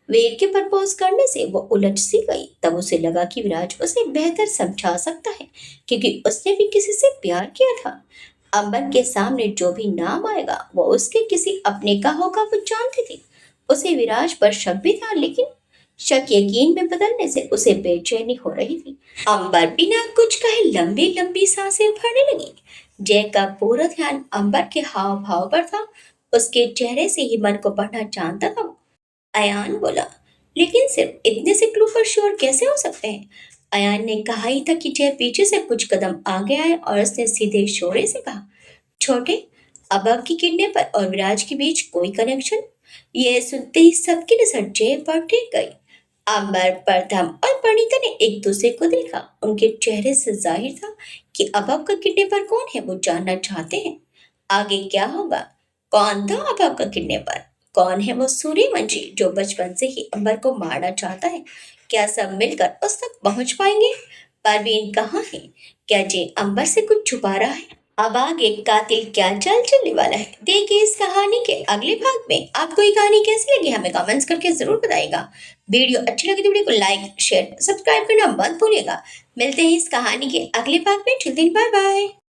Speaker 1: वीर के प्रपोज करने से वो उलझ सी गई। तब उसे लगा कि विराज उसे बेहतर समझा सकता है, क्योंकि उसने भी किसी से प्यार किया था। अंबर के सामने जो भी नाम आएगा वो उसके किसी अपने का होगा, वो जानती थी। उसे विराज पर शक भी था, लेकिन शक यकीन में बदलने से उसे बेचैनी हो रही थी। अंबर बिना कुछ कहे लंबी लंबी सांसें भरने लगी। जय का पूरा ध्यान अंबर के हाव भाव पर था। उसके चेहरे से ही मन को पढ़ना जानता था। अयान बोला, लेकिन सिर्फ इतने से क्लू पर श्योर कैसे हो सकते हैं? अयान ने कहा ही था कि जय पीछे से कुछ कदम आगे आए और उसने सीधे शोरे से कहा, छोटे, अबब की किडनैपर और विराज के बीच कोई कनेक्शन? ये सुनते ही सबकी नजर जय पर टिक गई। अंबर, प्रथम और परिणीता ने एक दूसरे को देखा। उनके चेहरे से जाहिर था कि अबब का किडनैपर कौन है, वो जानना चाहते हैं। आगे क्या होगा? कौन था अबब का किडनैपर? कौन है वो सूर्यवंशी जो बचपन से ही अंबर को मारना चाहता है? क्या सब मिलकर उस तक पहुंच पाएंगे? परवीन कहाँ है? क्या जय अंबर से कुछ छुपा रहा है? अब आगे कातिल क्या चाल चलने वाला है, देखिए इस कहानी के अगले भाग में। आपको ये कहानी कैसी लगी हमें कमेंट्स करके जरूर बताइएगा। वीडियो अच्छी लगी तो वीडियो को लाइक शेयर सब्सक्राइब करना मत भूलिएगा। मिलते हैं इस कहानी के अगले भाग में। Till then bye bye.